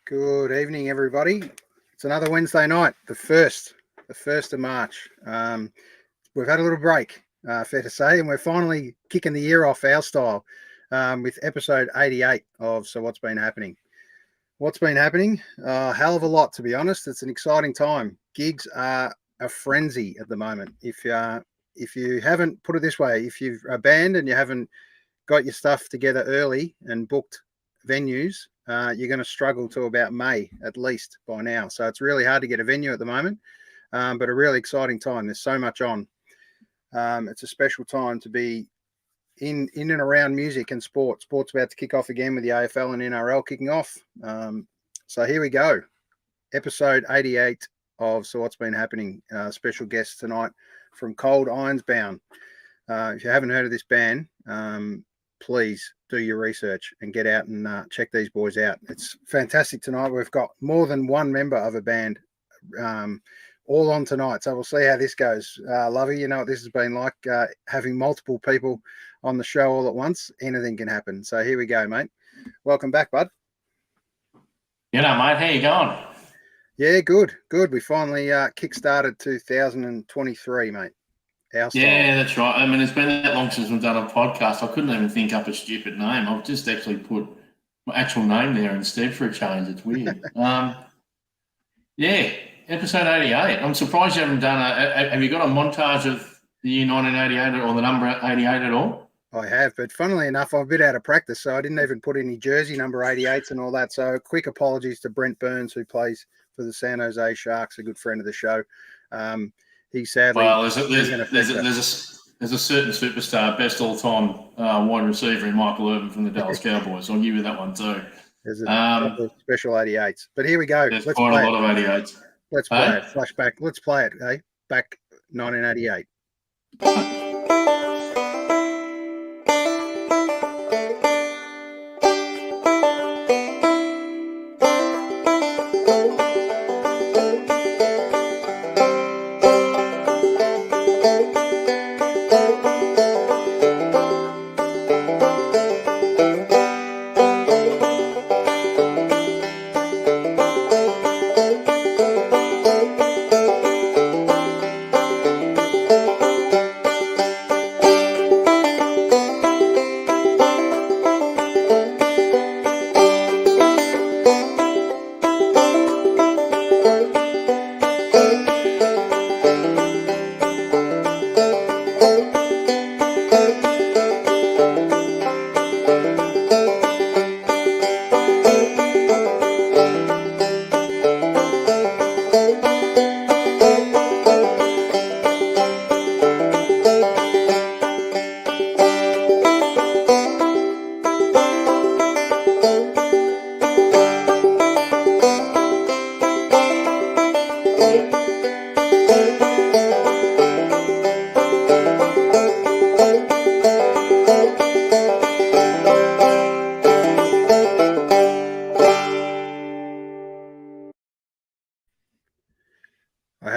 Good evening, everybody. It's another Wednesday night, the 1st of March. We've had a little break, fair to say, and we're finally kicking the year off our style with episode 88 of So What's Been Happening. What's been happening? A hell of a lot, to be honest. It's an exciting time. Gigs are a frenzy at the moment. If you haven't, put it this way, if you're a band and you haven't got your stuff together early and booked venues, you're going to struggle to about May at least by now. So it's really hard to get a venue at the moment, but a really exciting time. There's so much on. It's a special time to be in and around music and sport. Sport's about to kick off again with the AFL and NRL kicking off. So here we go. Episode 88 of So What's Been Happening. Special guest tonight from Cold Irons Bound. If you haven't heard of this band, please do your research and get out and check these boys out. It's fantastic tonight. We've got more than one member of a band all on tonight, so we'll see how this goes. Lovey, you know what this has been like, having multiple people on the show all at once. Anything can happen. So here we go, mate. Welcome back, bud. Mate. How you going? Yeah, good. We finally kick-started 2023, mate. Yeah, that's right. I mean, it's been that long since we've done a podcast. I couldn't even think up a stupid name. I've just actually put my actual name there instead for a change. It's weird. Yeah, episode 88. I'm surprised you haven't done have you got a montage of the year 1988 or the number 88 at all? I have, but funnily enough, I'm a bit out of practice, so I didn't even put any jersey number 88s and all that. So quick apologies to Brent Burns, who plays for the San Jose Sharks, a good friend of the show. He sadly. Well, there's a certain superstar, best all-time wide receiver in Michael Irvin from the Dallas Cowboys. I'll give you that one too. There's a special 88s, but here we go. There's quite a lot of 88s. Let's play it. Flashback. Let's play it. Eh? Back 1988.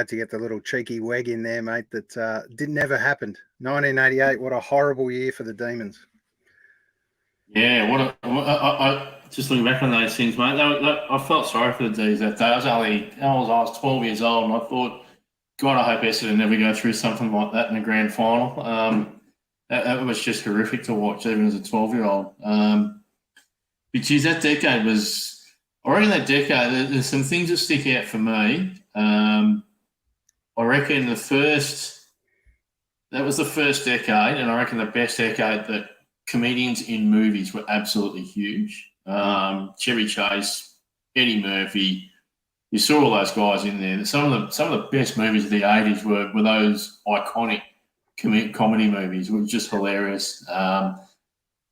To get the little cheeky weg in there, mate, that never happened. 1988, what a horrible year for the Demons. Yeah, I just looking back on those things, mate. I felt sorry for the D's that day. I was 12 years old, and I thought, God, I hope Essendon never go through something like that in the grand final. That was just horrific to watch, even as a 12-year-old. But geez, that decade was. I reckon that decade. There's some things that stick out for me. I reckon that was the first decade, and I reckon the best decade that comedians in movies were absolutely huge. Chevy Chase, Eddie Murphy, you saw all those guys in there. Some of the best movies of the 80s were those iconic comedy movies, which was just hilarious.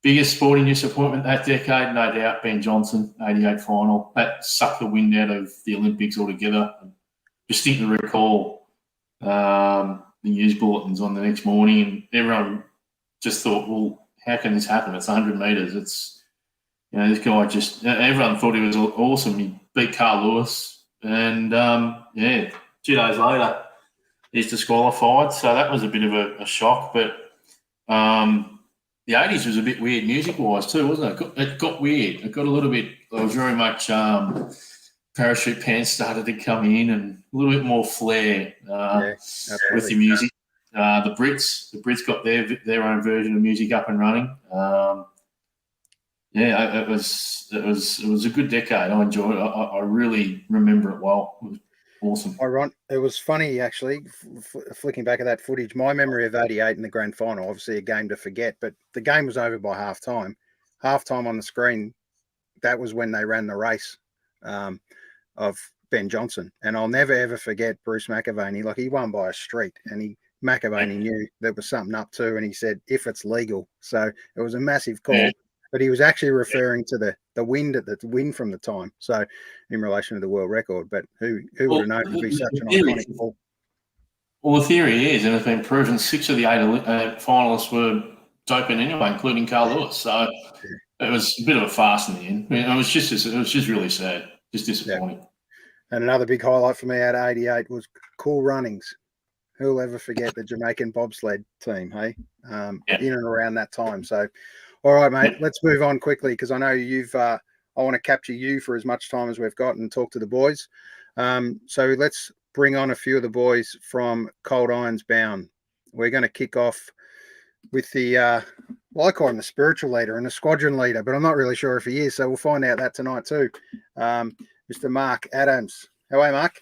Biggest sporting disappointment that decade, no doubt, Ben Johnson, 88 final. That sucked the wind out of the Olympics altogether. Distinctly recall the news bulletins on the next morning, and everyone just thought, well, how can this happen? It's 100 metres. It's, this guy just, everyone thought he was awesome. He beat Carl Lewis, and 2 days later, he's disqualified. So that was a bit of a shock, but the 80s was a bit weird music-wise too, wasn't it? It got weird. It got a little bit. It was very much parachute pants started to come in, and a little bit more flair with the music. The Brits got their own version of music up and running. It was a good decade. I enjoyed it. I really remember it well. It was awesome. It was funny, actually, flicking back at that footage. My memory of 88 in the grand final, obviously a game to forget, but the game was over by halftime. Halftime on the screen, that was when they ran the race of Ben Johnson. And I'll never, ever forget Bruce McAvaney. Like, he won by a street, and McAvaney knew there was something up too, and he said, if it's legal. So it was a massive call. Yeah. But he was actually referring to the wind from the time. So in relation to the world record, but who would have known it would be such an iconic call? Well, the theory is, and it's been proven, 6 of the 8 finalists were doping anyway, including Carl Lewis. So it was a bit of a farce in the end. I mean, it was just really sad, just disappointing. Yeah. And another big highlight for me out of 88 was Cool Runnings. Who'll ever forget the Jamaican bobsled team, hey? In and around that time. So, all right, mate, let's move on quickly, because I know I want to capture you for as much time as we've got and talk to the boys. So let's bring on a few of the boys from Cold Irons Bound. We're going to kick off with the, I call him the spiritual leader and the squadron leader, but I'm not really sure if he is. So we'll find out that tonight too. Mr. Mark Adams. How are you, Mark?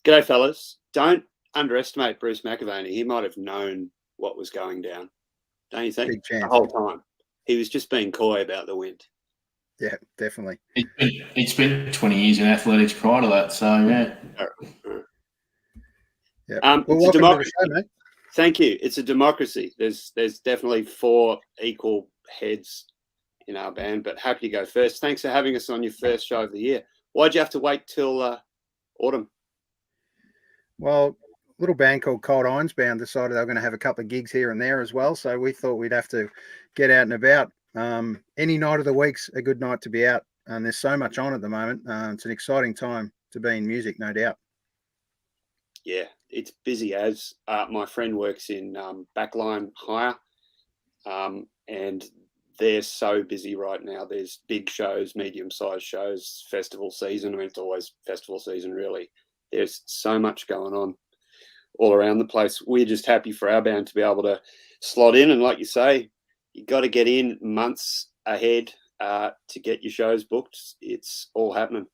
G'day, fellas. Don't underestimate Bruce McAvaney. He might have known what was going down. Don't you think? Big chance. The whole time. He was just being coy about the wind. Yeah, definitely. He'd spent 20 years in athletics prior to that, so yeah. Yeah. Well, welcome to the show, mate. Thank you. It's a democracy. There's definitely 4 equal heads in our band, but happy to go first. Thanks for having us on your first show of the year. Why'd you have to wait till autumn? Well, a little band called Cold Irons Bound decided they were going to have a couple of gigs here and there as well, so we thought we'd have to get out and about. Any night of the week's a good night to be out, and there's so much on at the moment. It's an exciting time to be in music, no doubt. Yeah, it's busy as my friend works in backline hire, and they're so busy right now. There's big shows, medium-sized shows, festival season. I mean, it's always festival season, really. There's so much going on all around the place. We're just happy for our band to be able to slot in. And like you say, you got to get in months ahead to get your shows booked. It's all happening.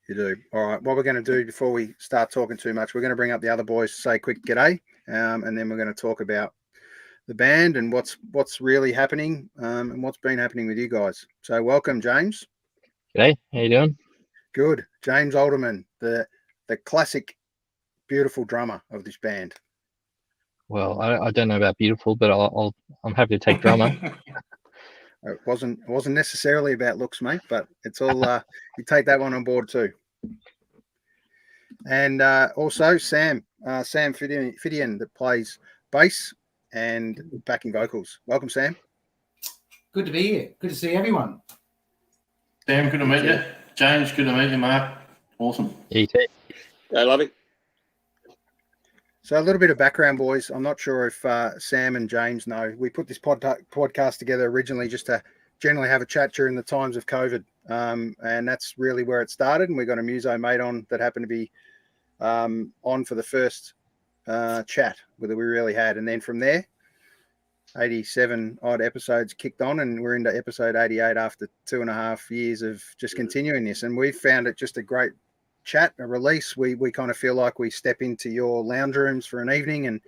You do. All right. What we're going to do before we start talking too much, we're going to bring up the other boys to say a quick g'day, and then we're going to talk about the band and what's really happening and what's been happening with you guys. So welcome, James. G'day. How you doing? Good. James Alderman, the classic, beautiful drummer of this band. Well, I don't know about beautiful, but I'm happy to take drummer. It wasn't necessarily about looks, mate, but it's all you take that one on board too. And also Sam Fidian that plays bass and backing vocals. Welcome, Sam. Good to be here. Good to see everyone. Sam, good to meet you. James, good to meet you, Mark. Awesome. You too. I love it. So a little bit of background, boys. I'm not sure if Sam and James know. We put this podcast together originally just to generally have a chat during the times of COVID. And that's really where it started. And we got a muso mate on that happened to be on for the first chat that we really had. And then from there, 87 odd episodes kicked on, and we're into episode 88 after 2.5 years of just continuing this. And we found it just a great chat, a release. We kind of feel like we step into your lounge rooms for an evening and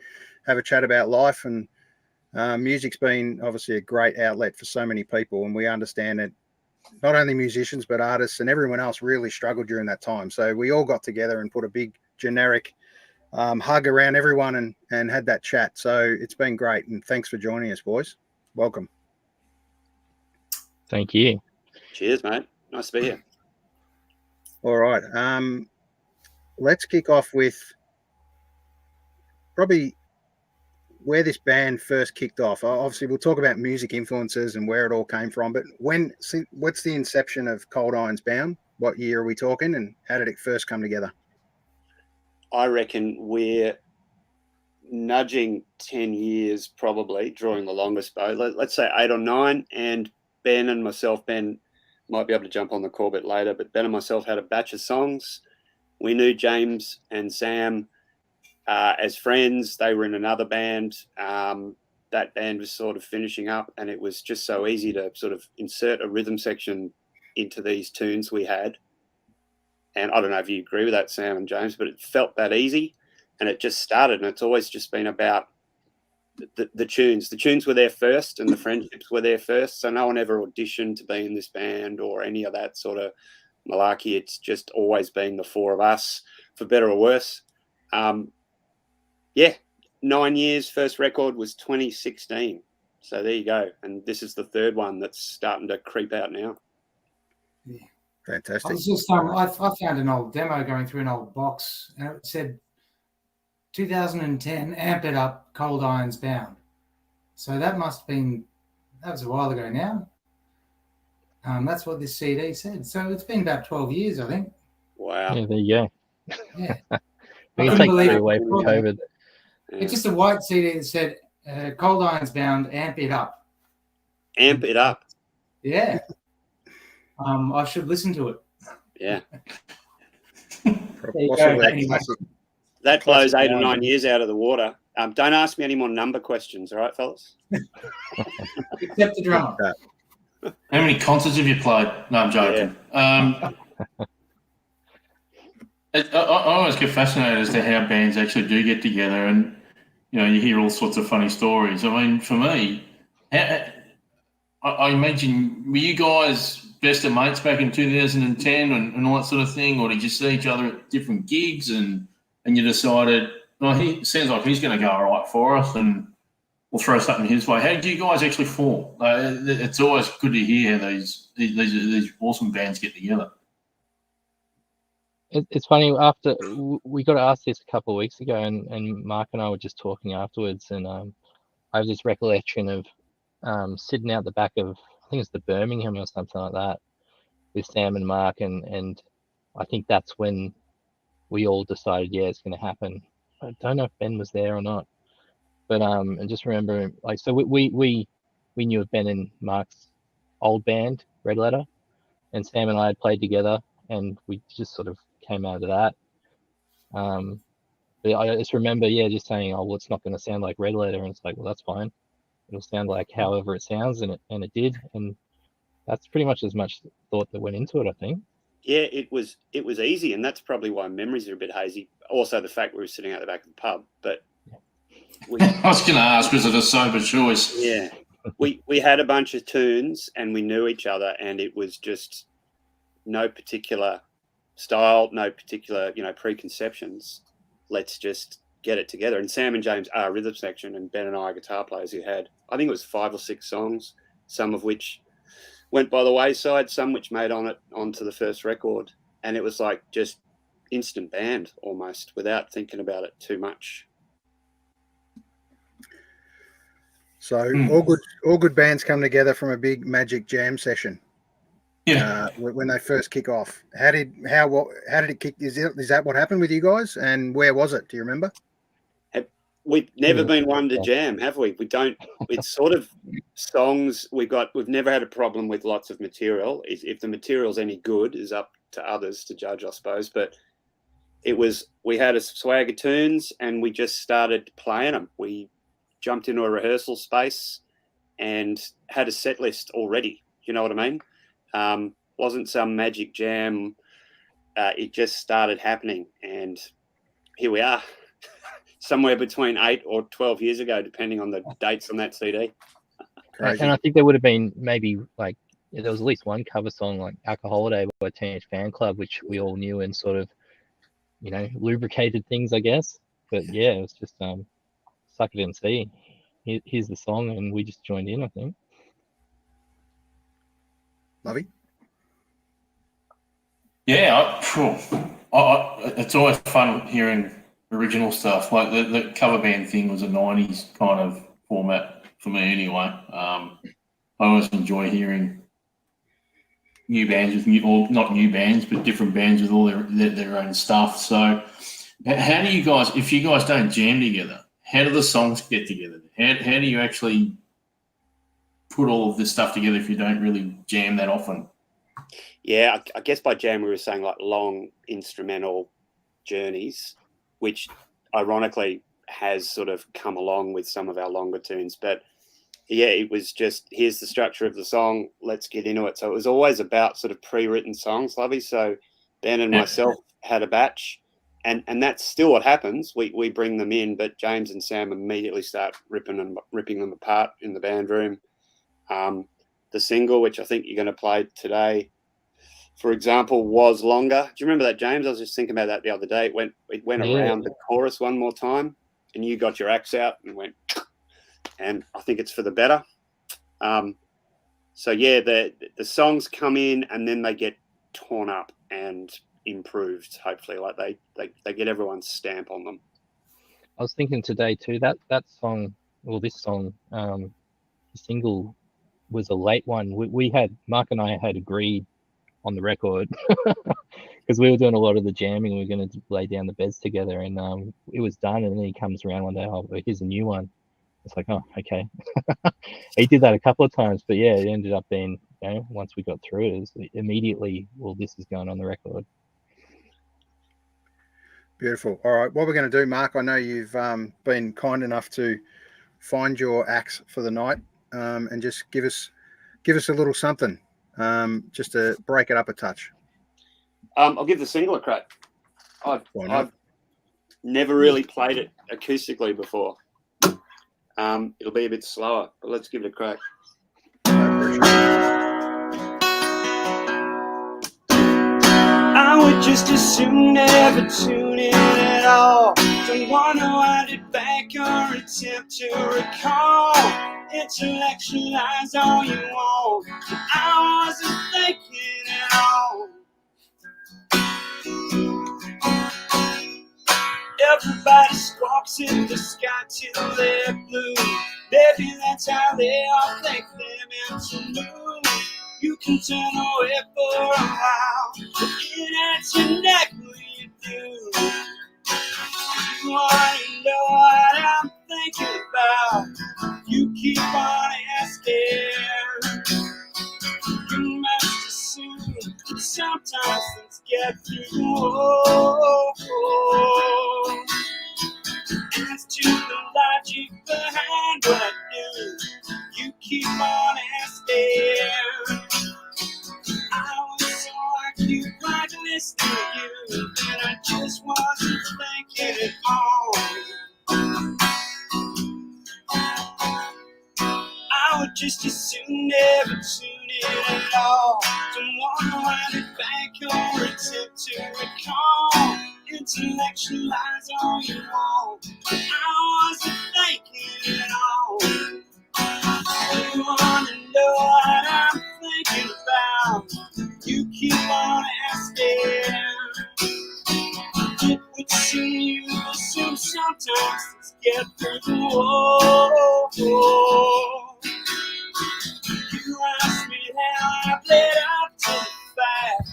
have a chat about life. And music's been obviously a great outlet for so many people, and we understand that not only musicians but artists and everyone else really struggled during that time. So we all got together and put a big generic hug around everyone and had that chat. So it's been great, and thanks for joining us, boys. Welcome. Thank you. Cheers, mate. Nice to be here. All right. Let's kick off with probably where this band first kicked off. Obviously, we'll talk about music influences and where it all came from, but what's the inception of Cold Irons Bound? What year are we talking, and how did it first come together? I reckon we're nudging 10 years, probably drawing the longest bow. Let's say 8 or 9. And Ben and myself, Ben might be able to jump on the call a bit later, but Ben and myself had a batch of songs. We knew James and Sam as friends. They were in another band. That band was sort of finishing up, and it was just so easy to sort of insert a rhythm section into these tunes we had. And I don't know if you agree with that, Sam and James, but it felt that easy, and it just started. And it's always just been about the tunes. The tunes were there first, and the friendships were there first. So no one ever auditioned to be in this band or any of that sort of malarkey. It's just always been the four of us, for better or worse. 9 years. First record was 2016. So there you go. And this is the third one that's starting to creep out now. Yeah. Fantastic. I was just I found an old demo going through an old box, and it said 2010, Amp It Up, Cold Irons Bound. So that was a while ago now. That's what this CD said. So it's been about 12 years, I think. Wow. Yeah, there you go. Yeah. We can take it away from COVID. It's just a white CD that said Cold Irons Bound, Amp It Up. Amp It Up. Yeah. I should listen to it. Yeah. Possibly. Anyway. That blows 8 or 9 years out of the water. Don't ask me any more number questions, all right, fellas? Except the drummer. How many concerts have you played? No, I'm joking. Yeah. I always get fascinated as to how bands actually do get together, and you hear all sorts of funny stories. I mean, for me, I imagine, were you guys best of mates back in 2010 and all that sort of thing, or did you see each other at different gigs and you decided, well, he sounds like he's going to go all right for us, and we'll throw something his way? How did you guys actually form? It's always good to hear how these awesome bands get together. It's funny, after we got asked this a couple of weeks ago, and Mark and I were just talking afterwards, and I have this recollection of sitting out the back of, I think it's the Birmingham or something like that, with Sam and Mark, and I think that's when we all decided, yeah, it's going to happen. I don't know if Ben was there or not, but and just remember, like, so we knew of Ben and Mark's old band, Red Letter, and Sam and I had played together, and we just sort of came out of that. But I just remember, just saying, oh, well, it's not going to sound like Red Letter, and it's like, well, that's fine. It'll sound like however it sounds, and it did, and that's pretty much as much thought that went into it, I think. Yeah, it was easy, and that's probably why memories are a bit hazy. Also, the fact we were sitting out the back of the pub, but I was going to ask, was it a sober choice? Yeah, we had a bunch of tunes, and we knew each other, and it was just no particular style, no particular preconceptions. Let's just get it together. And Sam and James are rhythm section, and Ben and I are guitar players who had, I think it was 5 or 6 songs, some of which went by the wayside, some which made onto the first record, and it was like just instant band almost, without thinking about it too much. So all good bands come together from a big magic jam session. Yeah. When they first kick off, how did it kick? Is that what happened with you guys? And where was it? Do you remember? We've never been one to jam, have we? We don't. It's sort of songs we've never had a problem with lots of material. If the material's any good, is up to others to judge, I suppose. But we had a swag of tunes, and we just started playing them. We jumped into a rehearsal space and had a set list already. You know what I mean? Wasn't some magic jam. It just started happening, and here we are. Somewhere between 8 or 12 years ago, depending on the dates on that CD. Crazy. And I think there would have been maybe like, there was at least one cover song like Alcohol Holiday by Teenage Fanclub, which we all knew and sort of, lubricated things, I guess. But yeah, it was just suck it and see. Here's the song, and we just joined in, I think. Lovey? Yeah, it's always fun hearing original stuff. Like the cover band thing was a 90s kind of format for me anyway. I always enjoy hearing new bands or not new bands, but different bands with all their own stuff. So how do you guys, if you guys don't jam together, how do the songs get together? How do you actually put all of this stuff together if you don't really jam that often? Yeah, I guess by jam we were saying like long instrumental journeys, which ironically has sort of come along with some of our longer tunes. But yeah, it was just, here's the structure of the song, let's get into it. So it was always about sort of pre-written songs, Lovey. So Ben and myself had a batch, and that's still what happens. We bring them in, but James and Sam immediately start ripping them apart in the band room. The single, which I think you're going to play today, for example, was longer. Do you remember that, James? I was just thinking about that the other day. It went around the chorus one more time, and you got your axe out and went, and I think it's for the better. So yeah, the songs come in and then they get torn up and improved. Hopefully, like they get everyone's stamp on them. I was thinking today too that song, or this song, the single was a late one. We had, Mark and I had agreed on the record because we were doing a lot of the jamming. We were going to lay down the beds together, and it was done. And then he comes around one day, oh, here's a new one. It's like, oh, okay. He did that a couple of times, but yeah, it ended up being, you know, once we got through it, was immediately, well, this is going on the record. Beautiful. All right, what we're going to do, Mark, I know you've been kind enough to find your axe for the night, and just give us a little something, just to break it up a touch. I'll give the single a crack. I've never really played it acoustically before. It'll be a bit slower, but let's give it a crack. I would just as soon never tune in at all. Don't want to wind it back or attempt to recall. Intellectualize all you want. I wasn't thinking at all. Everybody squawks in the sky till they're blue. Maybe that's how they all think they're meant to move. You can turn away for a while, but it hurts your neck when you do. You want to know what I'm thinking about. You keep on asking. You must assume that sometimes things get through. As to the logic behind what I do, you keep on asking. I was so occupied listening to you that I just wasn't thinking at all. I would just as soon never tune in at all. Don't want to wind it back or attempt to recall. Intellectualize all you want. I wasn't thinking at all. You want to know what I'm thinking about. You keep on asking. It would seem you assume sometimes things get through the wall. You ask me how I played up to the fact.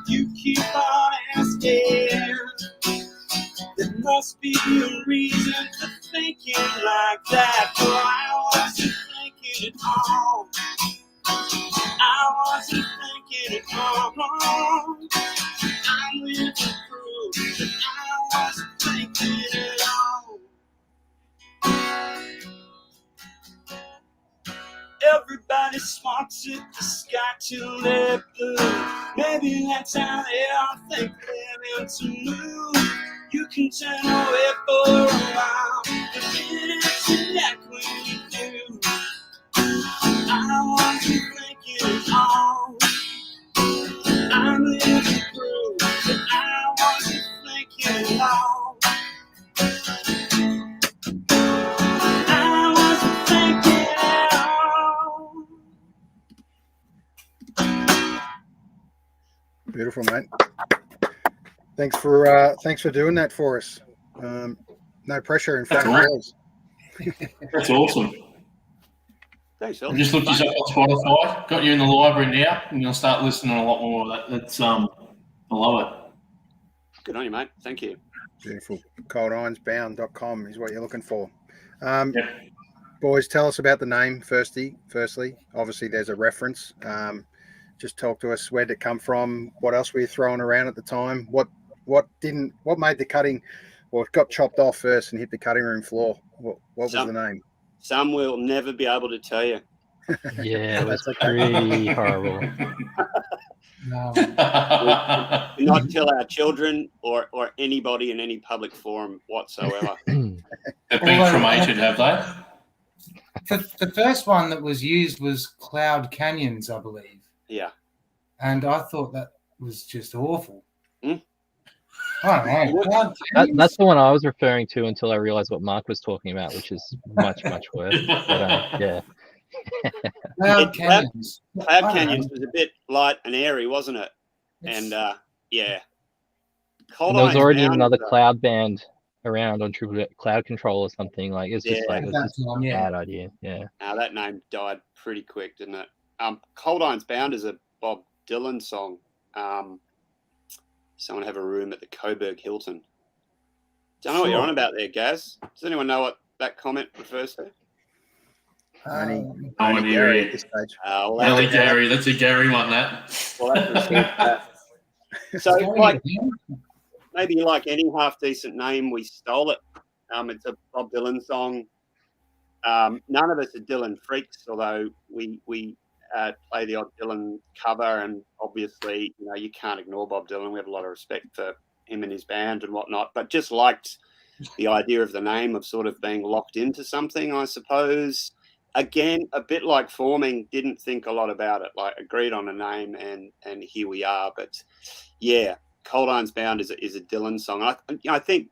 You keep on asking. There must be a reason for thinking like that. But I wasn't thinking at all. I wasn't thinking at all. I'm living proof that I wasn't thinking at all. Everybody sparks at the sky till they're blue. Maybe that's how they all think they're meant to move. You can turn away for a while, but it hurts your neck when you do. I wasn't thinking at all. I'm living proof that I wasn't thinking at all. I wasn't thinking at all. Beautiful, mate. Thanks for doing that for us. No pressure, in fact. That's awesome. Thanks, Phil. I just looked you up on Spotify, got you in the library now, and you'll start listening a lot more of that. That's I love it. Good on you, mate. Thank you. Beautiful. Coldironsbound.com is what you're looking for. Yep. Boys, tell us about the name firstly. Obviously, there's a reference. Just talk to us. Where'd it come from? What else were you throwing around at the time? What made the cutting? Well, it got chopped off first and hit the cutting room floor. What was the name? Some will never be able to tell you. Yeah, it was That's okay. pretty horrible. Do not tell our children or anybody in any public forum whatsoever. They've been cremated, have they? The first one that was used was Cloud Canyons, I believe. Yeah. And I thought that was just awful. Hmm? I don't know. Cloud Canyons? That's the one I was referring to until I realized what Mark was talking about, which is much, much worse. But, yeah. Cloud Canyons. Cloud Canyons was a bit light and airy, wasn't it? And yeah. And there was already another cloud band around on Triple Cloud Control or something. Like it's just like it was just a bad idea. Yeah. Now that name died pretty quick, didn't it? Cold Irons Bound is a Bob Dylan song. Someone have a room at the Coburg Hilton. Don't know what you're on about there, Gaz. Does anyone know what that comment refers to? Only Gary at this stage. Only Gary. That's a Gary one, that. Well, so, like, maybe like any half-decent name, we stole it. It's a Bob Dylan song. None of us are Dylan freaks, although we play the odd Dylan cover, and obviously, you can't ignore Bob Dylan. We have a lot of respect for him and his band and whatnot, but just liked the idea of the name of sort of being locked into something, I suppose. Again, a bit like forming, didn't think a lot about it, like agreed on a name and here we are. But yeah, Cold Irons Bound is a Dylan song. I think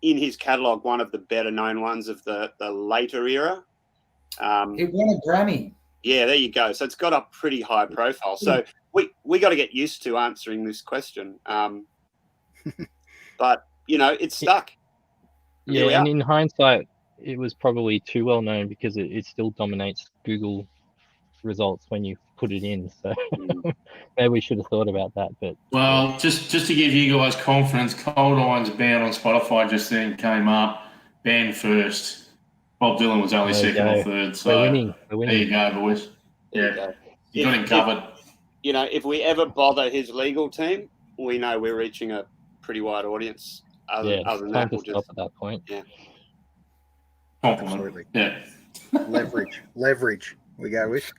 in his catalogue, one of the better known ones of the later era. It won a Grammy. Yeah, there you go. So it's got a pretty high profile. So we got to get used to answering this question. But, it's stuck. Yeah, and in hindsight, it was probably too well known because it still dominates Google results when you put it in. So maybe we should have thought about that. But well, just to give you guys confidence, Cold Irons Bound on Spotify just then came up, band first. Bob Dylan was only second or third. So we're winning. There you go, boys. Yeah, you got him covered. If we ever bother his legal team, we know we're reaching a pretty wide audience. Other than that, we'll just stop at that point. Yeah. Compliment. Absolutely. Yeah. Leverage. We go with.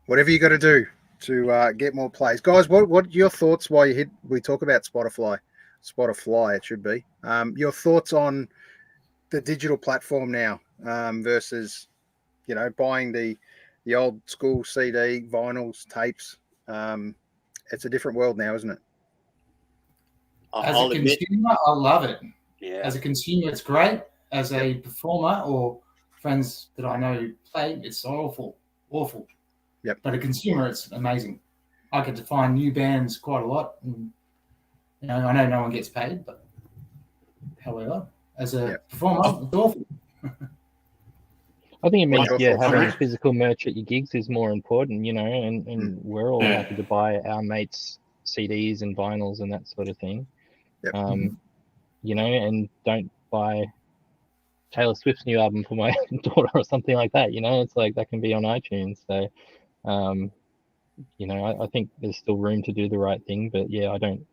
Whatever you got to do to get more plays, guys. What are your thoughts? While we talk about Spotify, it should be. Your thoughts on the digital platform now versus, buying the old school CD, vinyls, tapes. It's a different world now, isn't it? As a consumer, I love it. Yeah. As a consumer, it's great. As a performer or friends that I know who play, it's awful. Yep. But a consumer, it's amazing. I get to find new bands quite a lot. And, I know no one gets paid, but however, as a performer, it's awful. I think it means having physical merch at your gigs is more important, and we're all happy to buy our mates' CDs and vinyls and that sort of thing. Yep. And don't buy Taylor Swift's new album for my daughter or something like that. It's like that can be on iTunes. So, I think there's still room to do the right thing, but I don't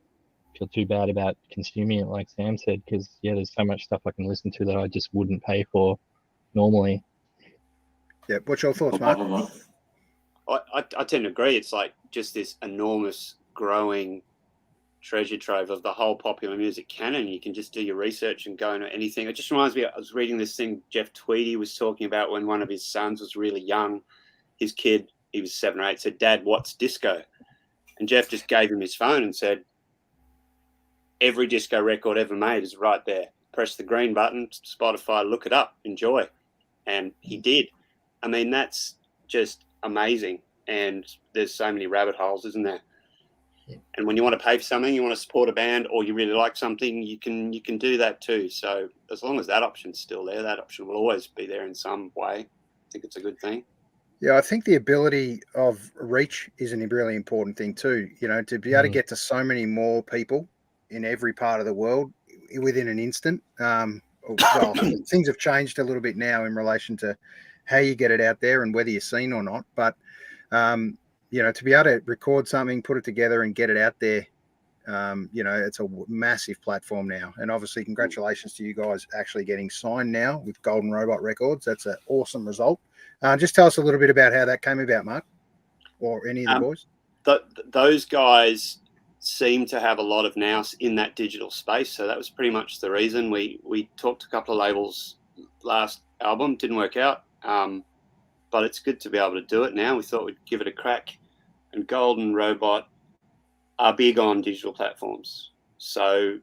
feel too bad about consuming it, like Sam said, because there's so much stuff I can listen to that I just wouldn't pay for normally. Yeah, what's your thoughts, Mark? I tend to agree. It's like just this enormous growing treasure trove of the whole popular music canon. You can just do your research and go into anything. It just reminds me, I was reading this thing Jeff Tweedy was talking about when one of his sons was really young. His kid, he was 7 or 8, said, "Dad, what's disco?" And Jeff just gave him his phone and said, "Every disco record ever made is right there. Press the green button, Spotify, look it up, enjoy." And he did. I mean, that's just amazing. And there's so many rabbit holes, isn't there? And when you want to pay for something, you want to support a band, or you really like something, you can do that too. So as long as that option's still there, that option will always be there in some way. I think it's a good thing. Yeah, I think the ability of reach is a really important thing too. To be able to get to so many more people in every part of the world within an instant, well, things have changed a little bit now in relation to how you get it out there and whether you're seen or not. But, you know, to be able to record something, put it together and get it out there, you know, it's a massive platform now. And obviously, congratulations to you guys actually getting signed now with Golden Robot Records. That's an awesome result. Just tell us a little bit about how that came about, Mark, or any of the boys. Those guys seem to have a lot of nous in that digital space, so that was pretty much the reason. We talked to a couple of labels last album, didn't work out, but it's good to be able to do it now. We thought we'd give it a crack, and Golden Robot are big on digital platforms, so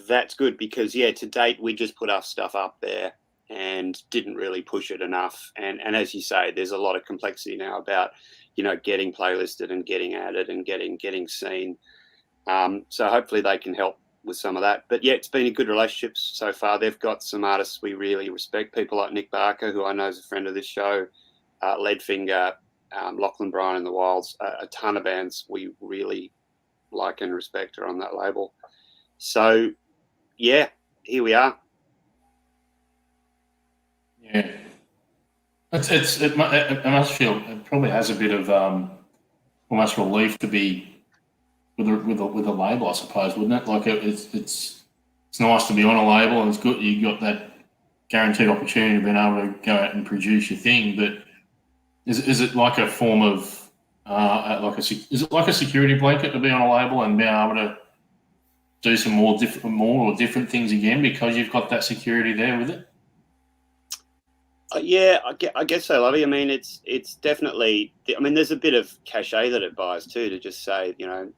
that's good because to date we just put our stuff up there and didn't really push it enough, and as you say, there's a lot of complexity now about, you know, getting playlisted and getting added and getting seen. So hopefully they can help with some of that. But yeah, it's been a good relationship so far. They've got some artists we really respect, people like Nick Barker, who I know is a friend of this show, Leadfinger, Lachlan Bryan and the Wilds, a ton of bands we really like and respect are on that label. So yeah, here we are. Yeah. It must feel, it probably has a bit of almost relief to be with a label, I suppose, wouldn't it? Like it's nice to be on a label, and it's good you got that guaranteed opportunity of being able to go out and produce your thing. But is it like a form of is it like a security blanket to be on a label and be able to do some more different things again because you've got that security there with it? Yeah, I guess so, Lovey. I mean, it's definitely. I mean, there's a bit of cachet that it buys too. To just say, you know,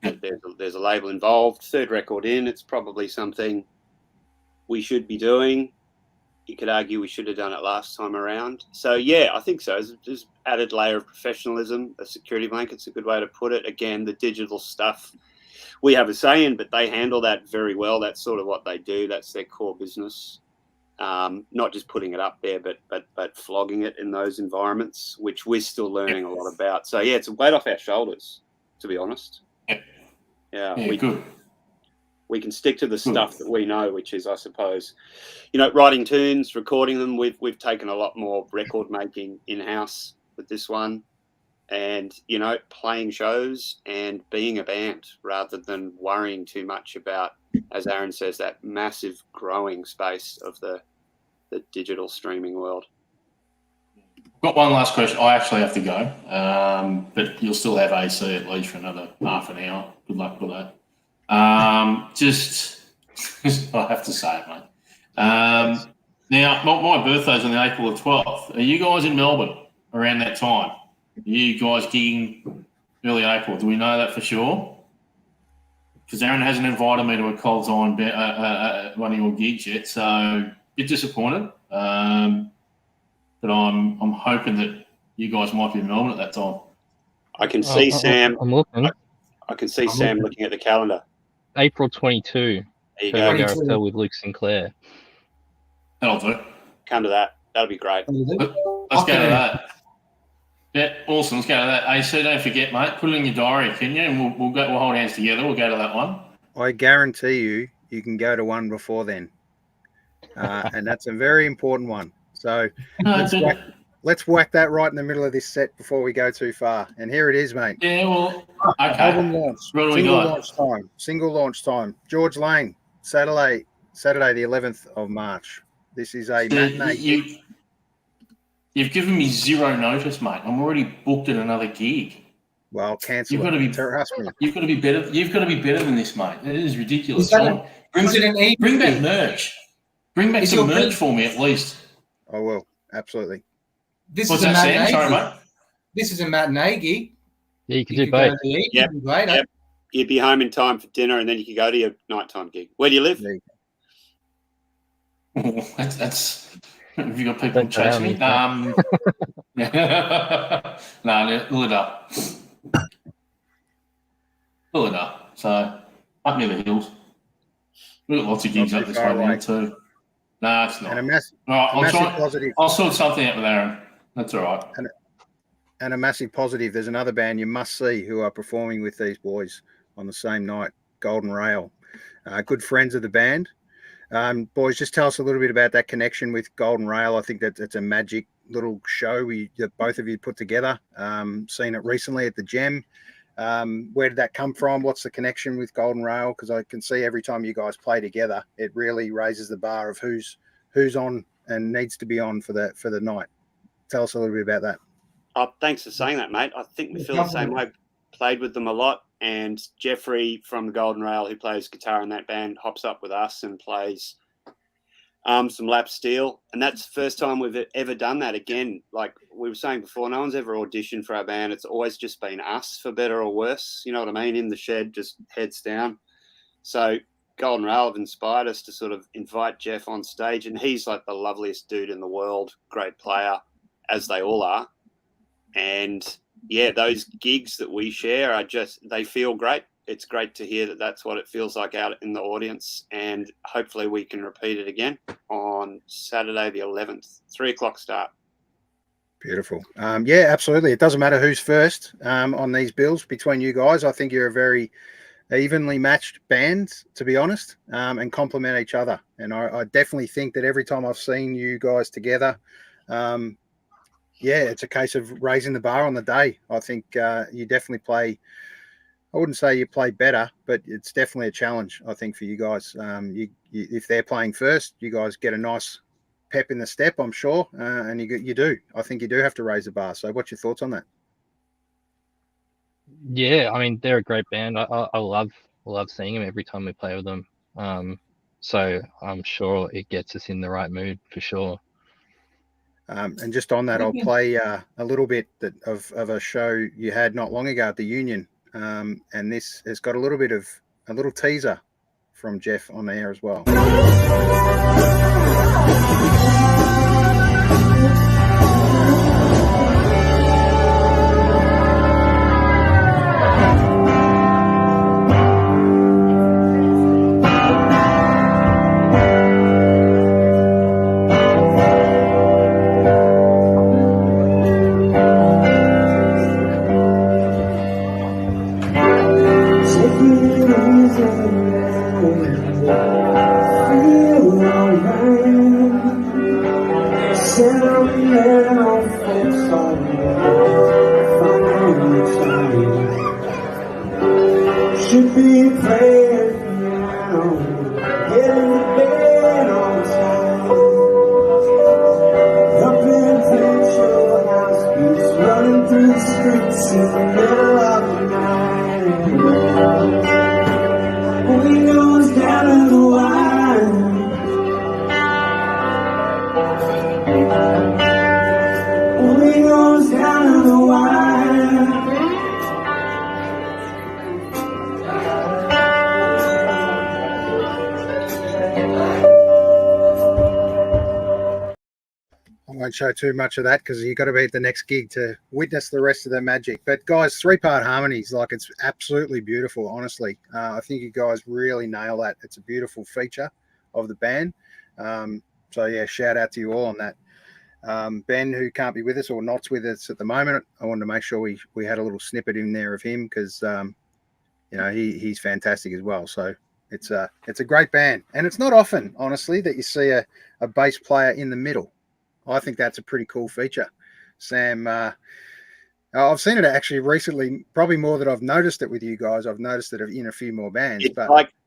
there's a label involved. Third record in, it's probably something we should be doing. You could argue we should have done it last time around. So yeah, I think so. There's added layer of professionalism. A security blanket's a good way to put it. Again, the digital stuff we have a say in, but they handle that very well. That's sort of what they do. That's their core business. Not just putting it up there, but flogging it in those environments, which we're still learning a lot about. So yeah, it's a weight off our shoulders, to be honest. Yeah, we can stick to the stuff that we know, which is, I suppose, you know, writing tunes, recording them. We've taken a lot more record making in house with this one, and you know, playing shows and being a band rather than worrying too much about, as Aaron says, that massive growing space of the digital streaming world. Got one last question. I actually have to go, but you'll still have AC at least for another half an hour. Good luck with that. Just I have to say it, mate. Now, my birthday's on the April the 12th. Are you guys in Melbourne around that time? Are you guys gigging early April? Do we know that for sure? Because Aaron hasn't invited me to a Cold Time one of your gigs yet, so a bit disappointed. But I'm hoping that you guys might be in Melbourne at that time. I can see Sam. I'm looking. I can see Sam looking at the calendar. April 22. There you go. Carousel with Luke Sinclair. That'll do. Come to that. That'll be great. Let's go to that. Yeah, awesome. Let's go to that. AC, don't forget, mate. Put it in your diary, can you? And we'll hold hands together. We'll go to that one. I guarantee you can go to one before then, and that's a very important one. So let's whack that right in the middle of this set before we go too far. And here it is, mate. Yeah, well, okay. Album launch. Single launch time. George Lane, Saturday the 11th of March. This is a matinee. You've given me zero notice, mate. I'm already booked at another gig. Well, cancel. You've got to be better. You've got to be better than this, mate. It is ridiculous. Bring back merch. Bring back some merch for me at least. I will, absolutely. What's that, Sam? Sorry, mate. This is a matinee gig. Yeah, you can do both. Yep. You'd be home in time for dinner, and then you could go to your nighttime gig. Where do you live? That's. Have you got people chasing me? No, pull it up. Pull it up. So, up near the hills. We've got lots of gigs up this way now too. No, it's not. And I'll sort something out with Aaron. That's all right. And a massive positive. There's another band you must see who are performing with these boys on the same night, Golden Rail. Good friends of the band. Boys, just tell us a little bit about that connection with Golden Rail. I think that it's a magic little show that both of you put together. Seen it recently at the Gem. Where did that come from? What's the connection with Golden Rail? Because I can see every time you guys play together, it really raises the bar of who's on and needs to be on for the night. Tell us a little bit about that. Oh, thanks for saying that, mate. I think we feel the same way. Played with them a lot, and Jeffrey from the Golden Rail, who plays guitar in that band, hops up with us and plays some lap steel, and that's the first time we've ever done that. Again, like we were saying before, no one's ever auditioned for our band. It's always just been us, for better or worse. You know what I mean? In the shed, just heads down. So Golden Rail have inspired us to sort of invite Jeff on stage, and he's like the loveliest dude in the world, great player, as they all are. And yeah, those gigs that we share are they feel great. It's great to hear that that's what it feels like out in the audience, and hopefully we can repeat it again on Saturday the 11th, 3:00 start. Beautiful. Yeah, absolutely. It doesn't matter who's first on these bills between you guys. I think you're a very evenly matched band, to be honest, and complement each other. And I definitely think that every time I've seen you guys together, it's a case of raising the bar on the day. I think you definitely play. I wouldn't say you play better, but it's definitely a challenge, I think, for you guys. If they're playing first, you guys get a nice pep in the step, I'm sure, and you do. I think you do have to raise the bar. So what's your thoughts on that? Yeah, I mean, they're a great band. I love seeing them every time we play with them. So I'm sure it gets us in the right mood for sure. And just on that, I'll play a little bit of a show you had not long ago at the Union. And this has got a little teaser from Jeff on there as well. Won't show too much of that because you've got to be at the next gig to witness the rest of the magic. But guys, 3-part harmonies, like, it's absolutely beautiful, honestly. I think you guys really nail that. It's a beautiful feature of the band. So yeah, shout out to you all on that. Ben, who can't be with us or not's with us at the moment, I wanted to make sure we had a little snippet in there of him because he's fantastic as well. So it's a great band, and it's not often, honestly, that you see a bass player in the middle. I think that's a pretty cool feature. Sam, I've seen it actually recently, probably more than I've noticed it with you guys. I've noticed it in a few more bands.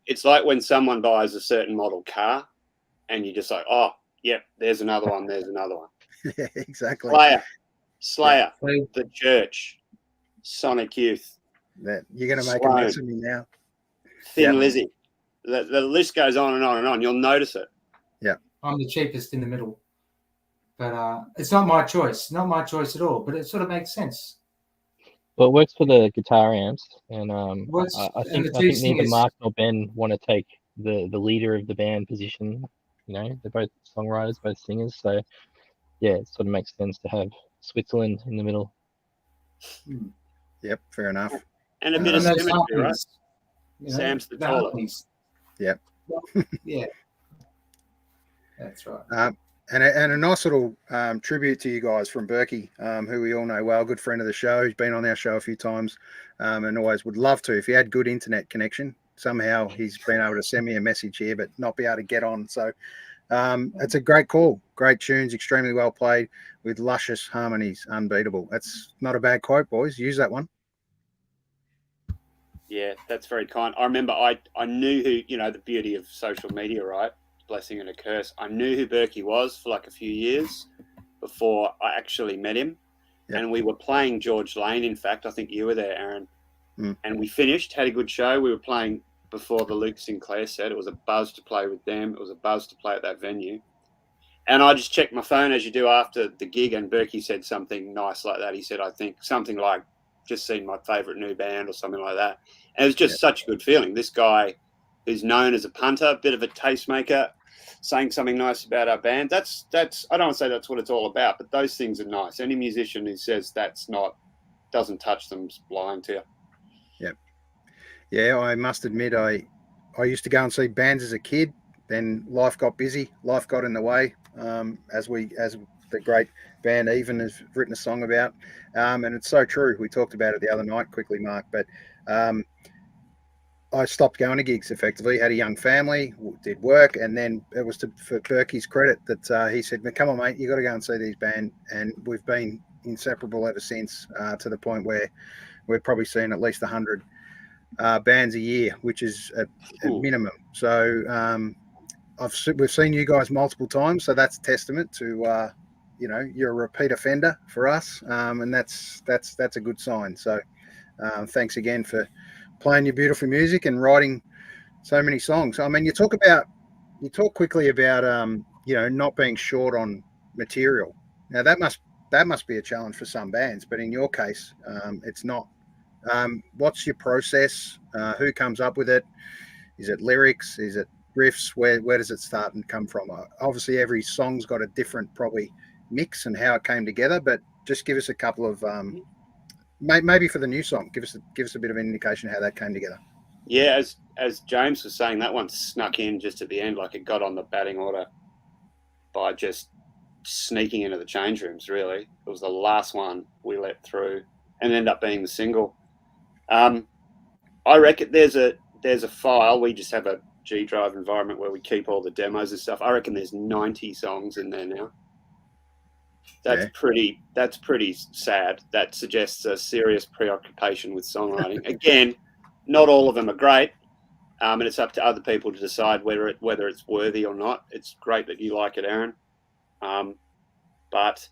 It's like when someone buys a certain model car and you're just like, oh, yep, there's another one, there's another one. Yeah, exactly. Slayer, The Church, Sonic Youth. You're going to make a mess of me now. Thin Lizzy. The list goes on and on and on. You'll notice it. Yeah. I'm the cheapest in the middle. But it's not my choice. Not my choice at all. But it sort of makes sense. Well, it works for the guitar amps, and I think neither Mark nor Ben want to take the leader of the band position. They're both songwriters, both singers. So yeah, it sort of makes sense to have Switzerland in the middle. Yep, fair enough. And a bit of symmetry, right? Sam's the taller. Yep. Yeah. That's right. And a nice little tribute to you guys from Berkey, who we all know well, good friend of the show. He's been on our show a few times and always would love to. If you had good internet connection, somehow he's been able to send me a message here, but not be able to get on. So it's a great call. Great tunes, extremely well played with luscious harmonies, unbeatable. That's not a bad quote, boys. Use that one. Yeah, that's very kind. I remember I knew who, the beauty of social media, right? Blessing and a curse. I knew who Berkey was for like a few years before I actually met him. Yep. And we were playing George Lane. In fact, I think you were there, Aaron. And we finished, had a good show. We were playing before the Luke Sinclair set. It was a buzz to play with them. It was a buzz to play at that venue. And I just checked my phone, as you do after the gig, and Berkey said something nice like that. He said, I think something like, just seen my favourite new band or something like that. And it was just such a good feeling. This guy who's known as a punter, a bit of a tastemaker, saying something nice about our band. That's I don't want to say that's what it's all about, but those things are nice. Any musician who says doesn't touch them's lying to you. Yeah, I must admit, I used to go and see bands as a kid. Then life got busy. Life got in the way, as the great band Even has written a song about. And it's so true. We talked about it the other night quickly, Mark. But I stopped going to gigs effectively, had a young family, did work. And then it was for Berkey's credit that he said, come on, mate, you got to go and see these bands. And we've been inseparable ever since, to the point where we're probably seeing at least 100 bands a year, which is a minimum. So we've seen you guys multiple times, so that's testament to you're a repeat offender for us, and that's a good sign. So thanks again for playing your beautiful music and writing so many songs. I mean, you talk quickly about not being short on material. Now that must be a challenge for some bands, but in your case, it's not. What's your process? Who comes up with it? Is it lyrics? Is it riffs? Where does it start and come from? Obviously, every song's got a different probably mix and how it came together. But just give us a couple of maybe for the new song, give us a bit of an indication how that came together. Yeah, as James was saying, that one snuck in just at the end, like it got on the batting order by just sneaking into the change rooms. Really, it was the last one we let through and ended up being the single. I reckon there's a file. We just have a G Drive environment where we keep all the demos and stuff. I reckon there's 90 songs in there now. That's pretty sad. That suggests a serious preoccupation with songwriting. Again, not all of them are great, and it's up to other people to decide whether it's worthy or not. It's great that you like it, Aaron, but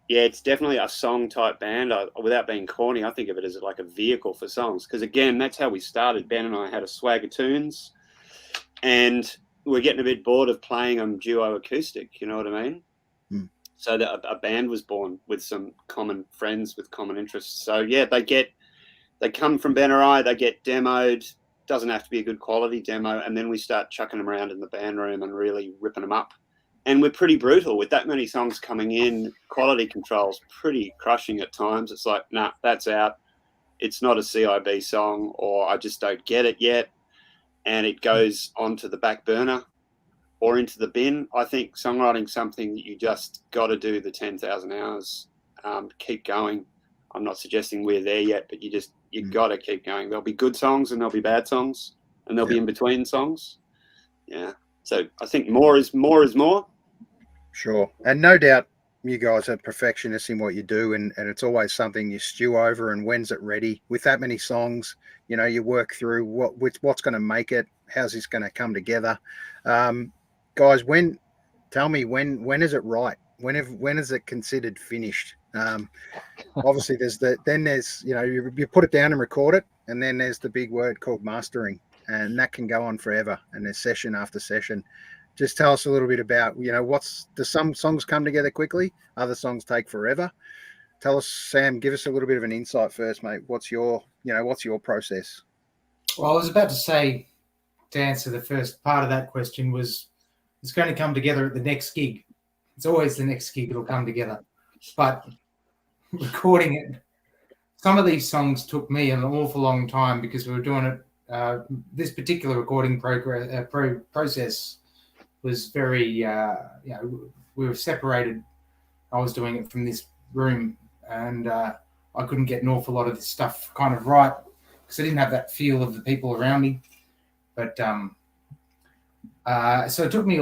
yeah, it's definitely a song type band. Without being corny, I think of it as like a vehicle for songs. Because again, that's how we started. Ben and I had a swag of tunes, and we're getting a bit bored of playing them duo acoustic. You know what I mean? Mm. So a band was born with some common friends with common interests. So yeah, they come from Ben or I. They get demoed. Doesn't have to be a good quality demo, and then we start chucking them around in the band room and really ripping them up. And we're pretty brutal with that many songs coming in. Quality control's pretty crushing at times. It's like, nah, that's out. It's not a CIB song, or I just don't get it yet. And it goes onto the back burner or into the bin. I think songwriting's something that you just got to do the 10,000 hours. Keep going. I'm not suggesting we're there yet, but you got to keep going. There'll be good songs and there'll be bad songs, and there'll be in between songs. Yeah. So I think more is more. Sure. And no doubt you guys are perfectionists in what you do, and it's always something you stew over, and when's it ready? With that many songs, you work through what's going to make it, how's this going to come together. Guys, tell me when is it right? When is it considered finished? Obviously there's you put it down and record it, and then there's the big word called mastering, and that can go on forever, and there's session after session. Just tell us a little bit about, do some songs come together quickly? Other songs take forever? Tell us, Sam, give us a little bit of an insight first, mate. What's your process? Well, I was about to say, to answer the first part of that question, was it's going to come together at the next gig. It's always the next gig it'll come together. But recording it, some of these songs took me an awful long time because we were doing it. This particular recording process was very, we were separated. I was doing it from this room, and I couldn't get an awful lot of this stuff kind of right because I didn't have that feel of the people around me. But so it took me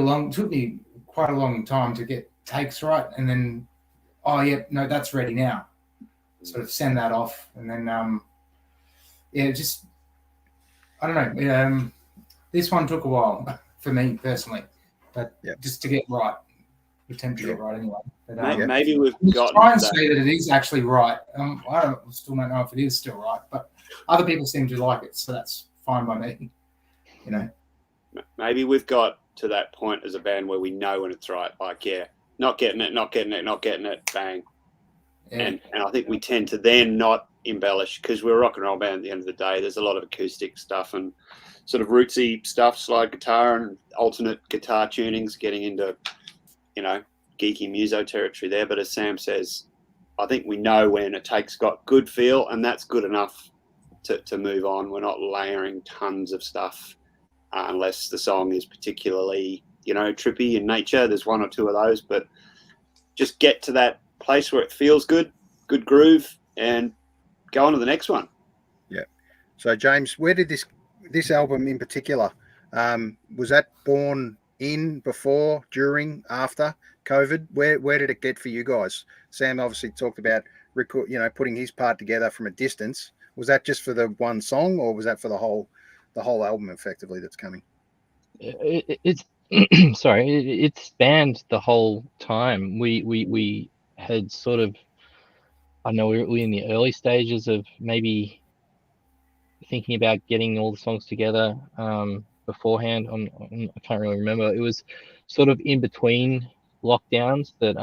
quite a long time to get takes right, and then that's ready now. Sort of send that off, and then just I don't know. This one took a while for me personally, but just to get right. We tend to get right anyway. But, maybe we've got try and say that it is actually right. I still don't know if it is still right, but other people seem to like it, so that's fine by me. You know, maybe we've got to that point as a band where we know when it's right. Like, not getting it, bang. Yeah. And I think we tend to then not embellish because we're a rock and roll band at the end of the day. There's a lot of acoustic stuff and sort of rootsy stuff, slide guitar and alternate guitar tunings, getting into, geeky muso territory there. But as Sam says, I think we know when a take's got good feel, and that's good enough to move on. We're not layering tons of stuff unless the song is particularly, trippy in nature. There's one or two of those, but just get to that place where it feels good groove, and go on to the next one. Yeah. So James, where did this album in particular, was that born in, before, during, after COVID? Where did it get for you guys? Sam obviously talked about putting his part together from a distance. Was that just for the one song, or was that for the whole album effectively that's coming? It's sorry, it spanned the whole time. We had sort of, I know we're in the early stages of maybe thinking about getting all the songs together beforehand. I can't really remember. It was sort of in between lockdowns that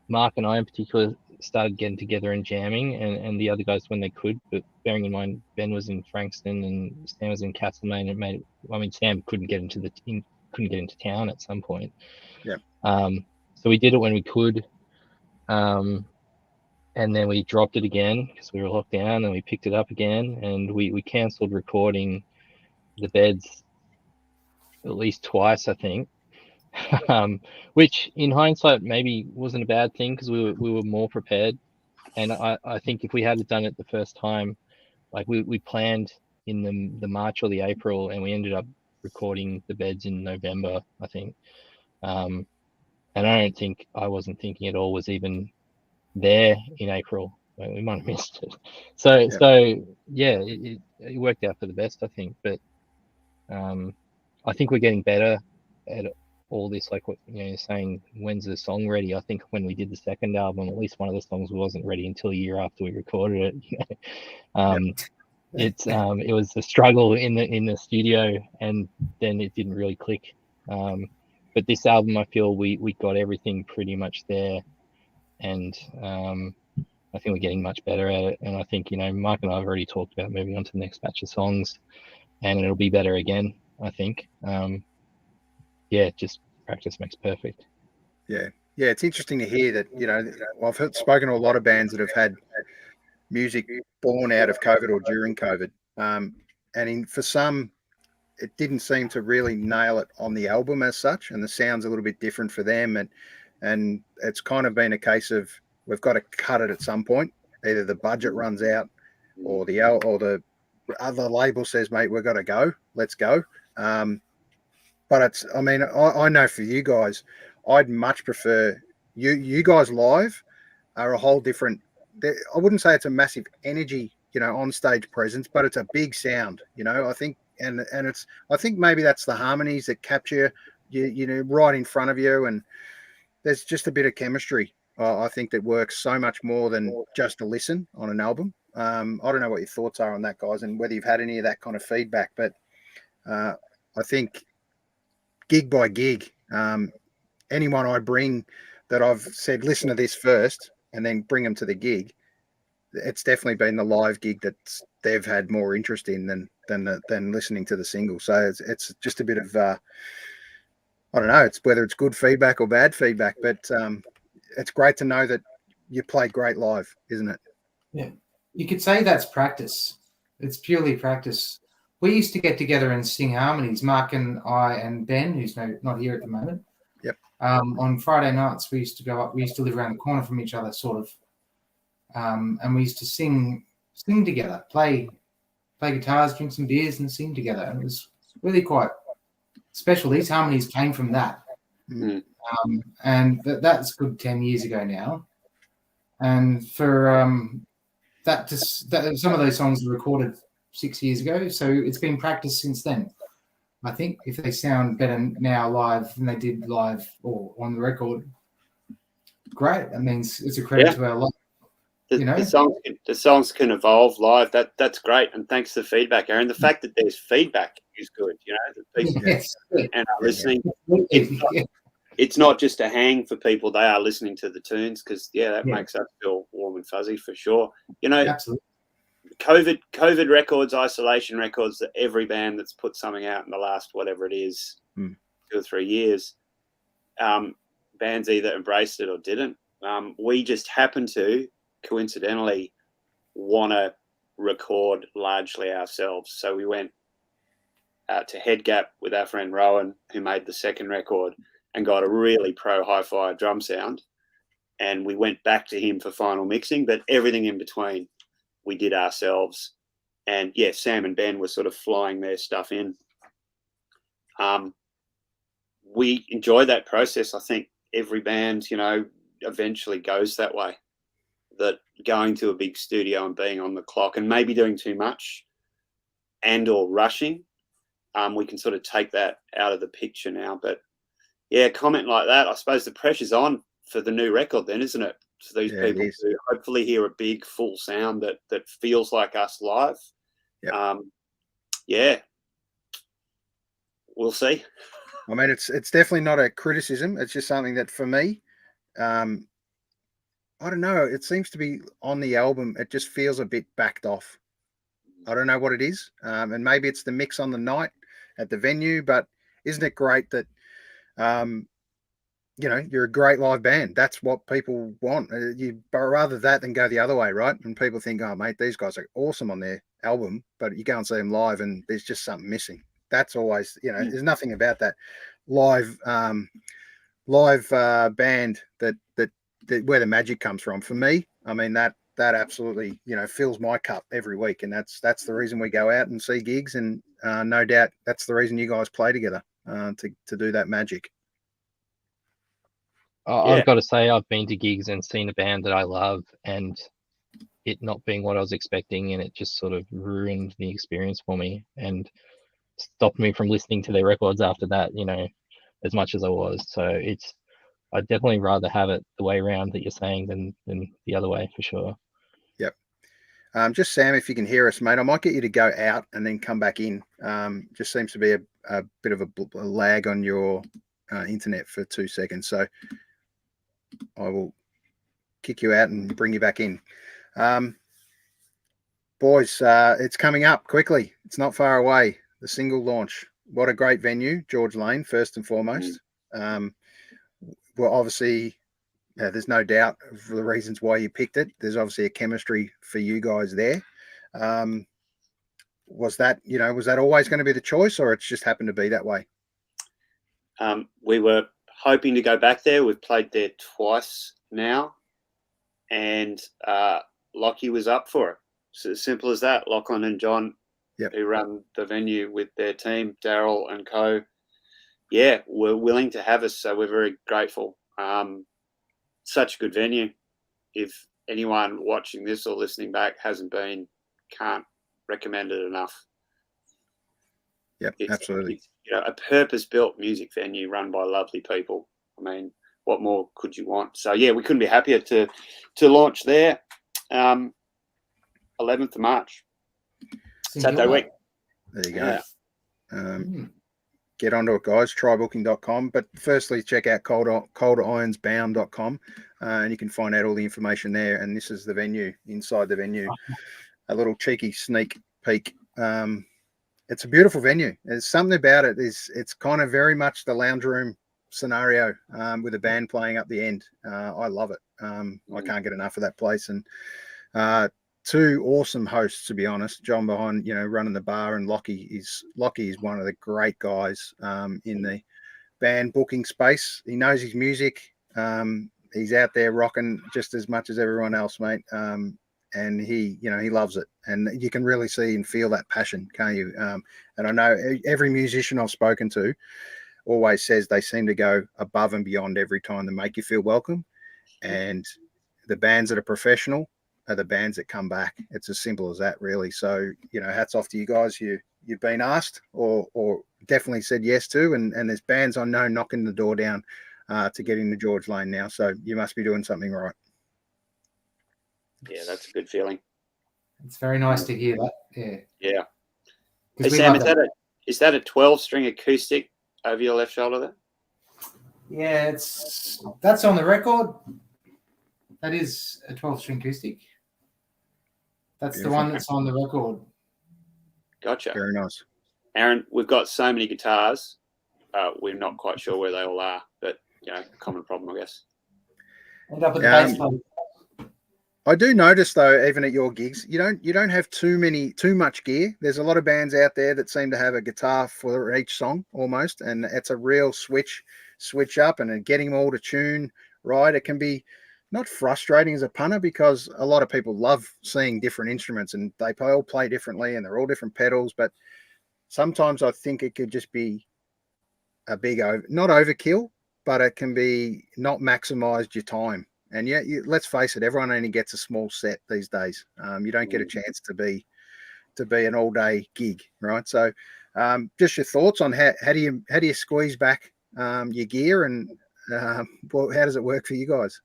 Mark and I in particular started getting together and jamming, and the other guys when they could. But bearing in mind, Ben was in Frankston and Sam was in Castlemaine. Sam couldn't get into town at some point. Yeah. So we did it when we could. And then we dropped it again because we were locked down, and we picked it up again, and we cancelled recording the beds at least twice, I think. Which in hindsight maybe wasn't a bad thing because we were more prepared. And I think if we had done it the first time, like we planned in the March or the April, and we ended up recording the beds in November, I think. And I wasn't thinking it all was even there in April. We might have missed it. So it worked out for the best, I think. But I think we're getting better at all this. Like what you're saying, when's the song ready? I think when we did the second album, at least one of the songs wasn't ready until a year after we recorded it. It was a struggle in the studio, and then it didn't really click. But this album, I feel we got everything pretty much there. And I think we're getting much better at it. And I think, Mark and I have already talked about moving on to the next batch of songs, and it'll be better again, I think. Just practice makes perfect. Yeah, it's interesting to hear that, I've spoken to a lot of bands that have had music born out of COVID or during COVID. For some, it didn't seem to really nail it on the album as such, and the sound's a little bit different for them. And it's kind of been a case of we've got to cut it at some point. Either the budget runs out, or the other label says, "Mate, we've got to go. Let's go." But I know for you guys, I'd much prefer you guys live are a whole different. I wouldn't say it's a massive energy, on stage presence, but it's a big sound. I think, and I think maybe that's the harmonies that capture you right in front of you, and there's just a bit of chemistry, I think, that works so much more than just a listen on an album. I don't know what your thoughts are on that, guys, and whether you've had any of that kind of feedback, but I think gig by gig, anyone I bring that I've said, listen to this first and then bring them to the gig, it's definitely been the live gig that they've had more interest in than listening to the single. So it's just a bit of I don't know, it's whether it's good feedback or bad feedback, but it's great to know that you played great live, isn't it? Yeah, you could say that's practice. It's purely practice. We used to get together and sing harmonies, Mark and I and Ben, who's not here at the moment. Yep. On Friday nights, we used to go up. We used to live around the corner from each other, sort of, and we used to sing together, play guitars, drink some beers, and sing together. And it was really quite special. These harmonies came from that. Mm. And that's good 10 years ago now. And for some of those songs were recorded 6 years ago, so it's been practiced since then. I think if they sound better now live than they did live or on the record, great. That means it's a credit to our life. The songs can evolve live. That's great, and thanks for the feedback, Aaron. The fact that there's feedback is good. That people and are listening. It's not just a hang for people; they are listening to the tunes because that makes us feel warm and fuzzy for sure. Absolutely. COVID records, isolation records. That every band that's put something out in the last whatever it is, 2 or 3 years, bands either embraced it or didn't. We just happened to coincidentally want to record largely ourselves, so we went to Head Gap with our friend Rowan, who made the second record, and got a really pro hi-fi drum sound, and we went back to him for final mixing, but everything in between we did ourselves. And Sam and Ben were sort of flying their stuff in. We enjoy that process. I think every band eventually goes that way, that going to a big studio and being on the clock and maybe doing too much and or rushing, we can sort of take that out of the picture now. But comment like that, I suppose the pressure's on for the new record then, isn't it? For these people to hopefully hear a big full sound that feels like us live. We'll see. I mean, it's definitely not a criticism. It's just something that for me, I don't know. It seems to be on the album. It just feels a bit backed off. I don't know what it is. And maybe it's the mix on the night at the venue, but isn't it great that, you're a great live band. That's what people want. You rather that than go the other way, right? And people think, oh, mate, these guys are awesome on their album, but you go and see them live and there's just something missing. That's always, there's nothing about that live band that where the magic comes from. For me, I mean, that absolutely, fills my cup every week. And that's the reason we go out and see gigs. And no doubt that's the reason you guys play together, to do that magic. I've got to say, I've been to gigs and seen a band that I love, and it not being what I was expecting, and it just sort of ruined the experience for me and stopped me from listening to their records after that, as much as I was. So I'd definitely rather have it the way around that you're saying than the other way, for sure. Yep. Just Sam, if you can hear us, mate, I might get you to go out and then come back in. Just seems to be a bit of a lag on your internet for 2 seconds. So I will kick you out and bring you back in. Boys, it's coming up quickly. It's not far away. The single launch. What a great venue, George Lane, first and foremost. Well, obviously, there's no doubt for the reasons why you picked it. There's obviously a chemistry for you guys there. Was that always going to be the choice, or it's just happened to be that way? We were hoping to go back there. We've played there twice now, and Lockie was up for it. So as simple as that. Lachlan and John, who run the venue with their team, Daryl and co, were willing to have us. So we're very grateful. Such a good venue. If anyone watching this or listening back hasn't been, can't recommend it enough. Yep, absolutely. It's, a purpose-built music venue run by lovely people. I mean, what more could you want? So we couldn't be happier to launch there. 11th of March, Saturday week. There you go. Get onto it, guys. Trybooking.com. But firstly, check out coldironsbound.com, and you can find out all the information there. And this is the venue, inside the venue. A little cheeky sneak peek. It's a beautiful venue. There's something about it. It's kind of very much the lounge room scenario, with a band playing up the end. I love it. I can't get enough of that place. And two awesome hosts, to be honest. John behind, running the bar, and Lockie is one of the great guys in the band booking space. He knows his music. He's out there rocking just as much as everyone else, mate. and he loves it, and you can really see and feel that passion, can't you? And I know every musician I've spoken to always says they seem to go above and beyond every time to make you feel welcome. And the bands that are professional are the bands that come back. It's as simple as that, really. So, hats off to you guys. You've been asked or definitely said yes to, and there's bands I know knocking the door down to get into George Lane now. So you must be doing something right. Yeah, that's a good feeling. It's very nice to hear that. Yeah. Yeah. 'Cause Hey, we Sam, love is that a 12-string acoustic over your left shoulder there? Yeah, that's on the record. That is a 12-string acoustic. That's Beautiful. the one that's on the record. Gotcha. Very nice. Aaron, we've got so many guitars. We're not quite sure where they all are, but common problem, I guess. End up with the bass player. I do notice though, even at your gigs, you don't have too much gear. There's a lot of bands out there that seem to have a guitar for each song almost, and it's a real switch up and getting them all to tune right. It can be not frustrating as a punter because a lot of people love seeing different instruments and they all play differently and they're all different pedals. But sometimes I think it could just be a big not overkill, but it can be not maximized your time. And let's face it, everyone only gets a small set these days. You don't get a chance to be an all-day gig, right? So, just your thoughts on how do you squeeze back your gear, and how does it work for you guys?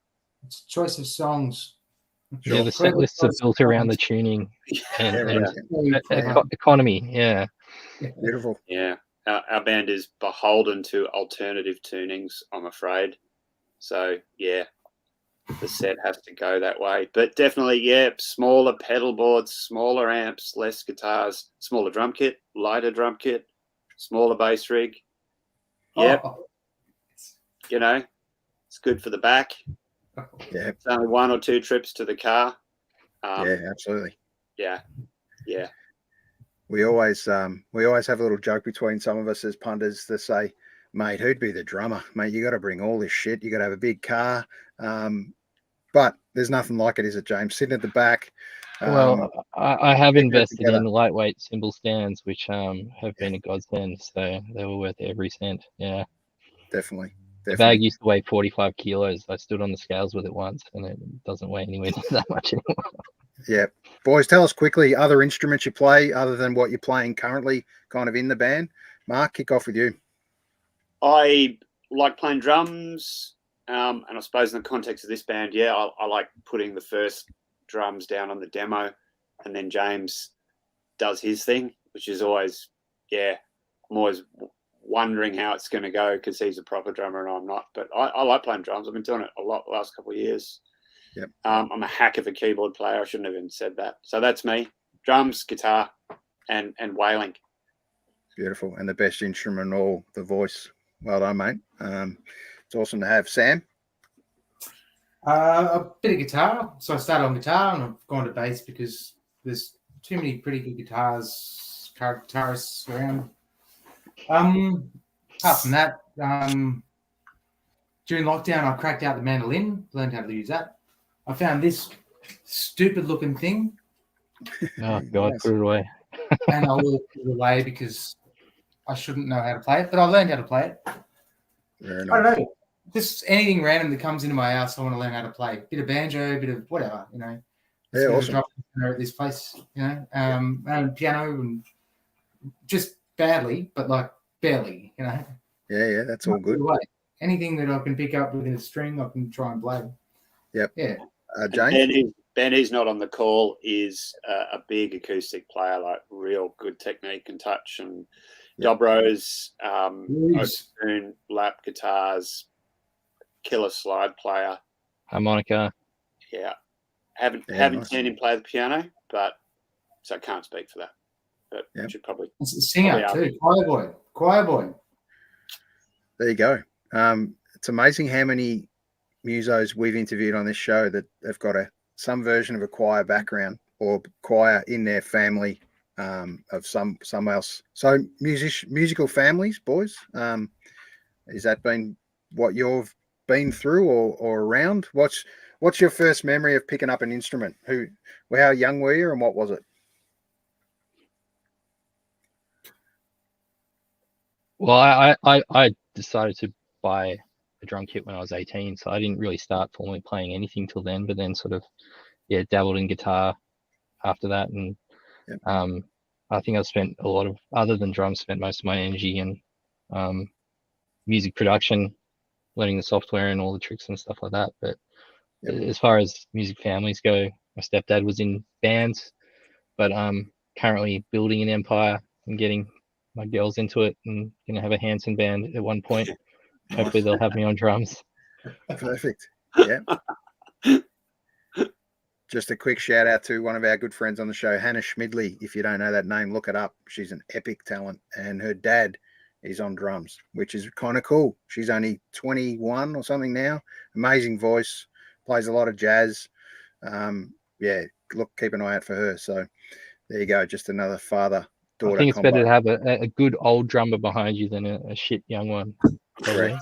It's a choice of songs. Yeah, the set lists are built around the tuning and economy. Yeah, Beautiful. Yeah, our band is beholden to alternative tunings, I'm afraid. So yeah. The set has to go that way, but definitely, smaller pedal boards, smaller amps, less guitars, smaller drum kit, lighter drum kit, smaller bass rig. Yep. Oh. It's good for the back. Yeah. It's only 1 or 2 trips to the car. Yeah, absolutely. Yeah. We always have a little joke between some of us as punters that say, mate, who'd be the drummer? Mate, you got to bring all this shit. You got to have a big car. But there's nothing like it, is it, James? Sitting at the back. Well, I have invested in lightweight cymbal stands, which have been a godsend. So they were worth every cent. Yeah, definitely. The bag used to weigh 45 kilos. I stood on the scales with it once, and it doesn't weigh anywhere near that much anymore. Yeah, boys, tell us quickly other instruments you play other than what you're playing currently, kind of in the band. Mark, kick off with you. I like playing drums. And I suppose in the context of this band, I like putting the first drums down on the demo, and then James does his thing, which is always, I'm always wondering how it's going to go because he's a proper drummer and I'm not. But I like playing drums. I've been doing it a lot the last couple of years. Yep. I'm a hack of a keyboard player. I shouldn't have even said that. So that's me: drums, guitar, and wailing. Beautiful, and the best instrument, all the voice. Well done, mate. It's awesome to have. Sam? A bit of guitar. So I started on guitar and I've gone to bass because there's too many pretty good guitarists around. Apart from that, during lockdown, I cracked out the mandolin, learned how to use that. I found this stupid looking thing. Oh, God, put it away. And I will put it away because I shouldn't know how to play it, but I learned how to play it. Very nice. I don't know. Just anything random that comes into my house, I want to learn how to play. Bit of banjo, bit of whatever, Yeah, awesome. At this place, and piano and just badly, but like barely, Yeah, that's all good. Anything that I can pick up within a string, I can try and play. Yep. Yeah. James? Ben, who's not on the call, is a big acoustic player, like real good technique and touch, and dobros, open lap guitars, killer slide player, harmonica. Yeah, haven't nice. seen him play the piano, but so I can't speak for that. But should probably. It's a singer too, choir boy. There you go. It's amazing how many musos we've interviewed on this show that have got some version of a choir background or choir in their family of some else. So musical families, boys. Has that been what you've been through or around? What's your first memory of picking up an instrument? How young were you, and what was it? Well, I decided to buy a drum kit when I was 18, so I didn't really start formally playing anything till then. But then sort of dabbled in guitar after that, and Yep. I think I've spent a lot of, other than drums, spent most of my energy in music production, learning the software and all the tricks and stuff like that. But Yep. as far as music families go, my stepdad was in bands, but currently building an empire and getting my girls into it, and gonna have a Hanson band at one point. Nice. Hopefully they'll have me on drums. Perfect. Yeah. Just a quick shout out to one of our good friends on the show, Hannah Schmidley. If you don't know that name, look it up. She's an epic talent, and her dad is on drums, which is kind of cool. She's only 21 or something now. Amazing voice, plays a lot of jazz. Keep an eye out for her. So there you go. Just another father-daughter I think it's combo. better to have a good old drummer behind you than a shit young one. Correct.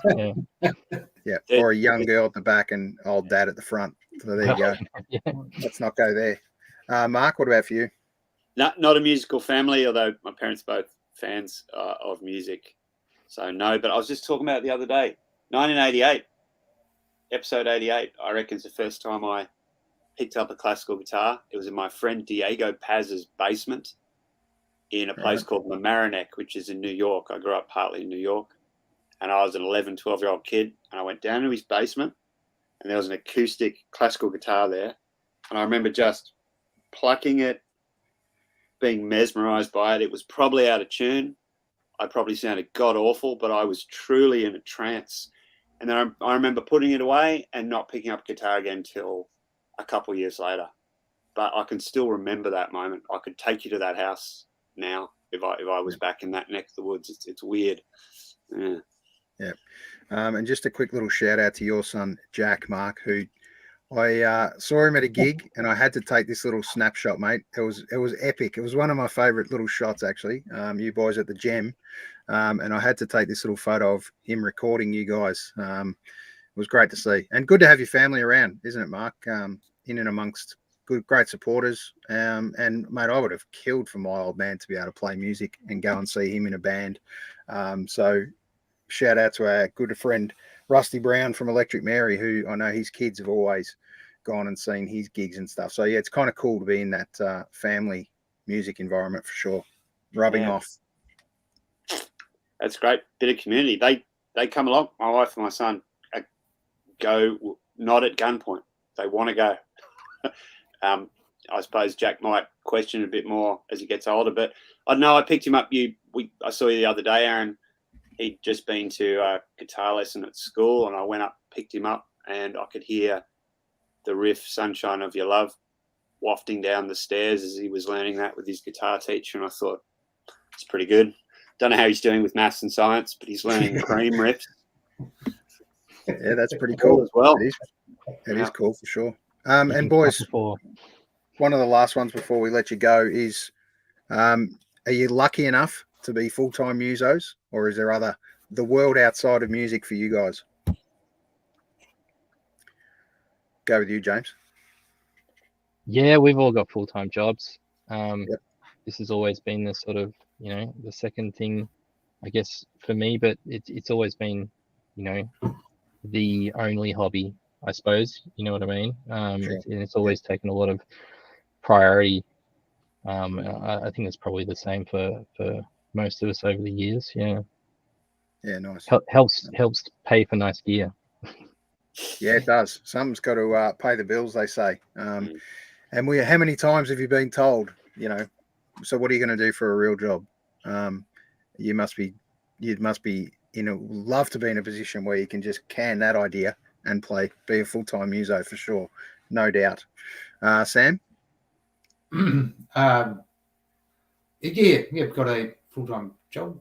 Yeah. Or a young girl at the back and old dad at the front. So there you go. Yeah. Let's not go there. Mark, what about for you? Not a musical family, although my parents are both fans of music. So no, but I was just talking about it the other day. 1988, episode 88, I reckon is the first time I picked up a classical guitar. It was in my friend Diego Paz's basement in a place called Mamaroneck, which is in New York. I grew up partly in New York. And I was an 11, 12-year-old kid, and I went down to his basement, and there was an acoustic classical guitar there. And I remember just plucking it, being mesmerized by it. It was probably out of tune. I probably sounded god-awful, but I was truly in a trance. And then I remember putting it away and not picking up guitar again until a couple of years later. But I can still remember that moment. I could take you to that house now if I was back in that neck of the woods. It's weird. Yeah. Yeah. And just a quick little shout out to your son, Jack, Mark, who I saw him at a gig, and I had to take this little snapshot, mate. It was epic. It was one of my favorite little shots, actually. You boys at the Gem. And I had to take this little photo of him recording you guys. It was great to see, and good to have your family around, isn't it, Mark? In and amongst great supporters. And mate, I would have killed for my old man to be able to play music and go and see him in a band. So shout out to our good friend Rusty Brown from Electric Mary, who I know his kids have always gone and seen his gigs and stuff. So yeah, it's kind of cool to be in that family music environment for sure. Rubbing off. That's great. Bit of community. They come along. My wife and my son go not at gunpoint. They want to go. I suppose Jack might question a bit more as he gets older, but I don't know. I picked him up. I saw you the other day, Aaron. He'd just been to a guitar lesson at school, and I went up, picked him up, and I could hear the riff "Sunshine of Your Love" wafting down the stairs as he was learning that with his guitar teacher, and I thought, it's pretty good. Don't know how he's doing with maths and science, but he's learning cream riffs. Yeah, that's pretty cool as well. It is cool for sure. And boys, one of the last ones before we let you go is, are you lucky enough to be full-time musos, or is there the world outside of music for you guys? Go with you, James. Yeah, we've all got full-time jobs. Yep. This has always been the sort of, the second thing, I guess, for me, but it's always been, the only hobby, I suppose, you know what I mean? Sure. It's always taken a lot of priority. I think it's probably the same for most of us over the years. Yeah. Yeah, nice. Helps pay for nice gear. Yeah, it does. Something's got to pay the bills, they say. And how many times have you been told, so what are you going to do for a real job? You must be love to be in a position where you can just can that idea and be a full-time muso for sure. No doubt. Sam? I've got a full-time job,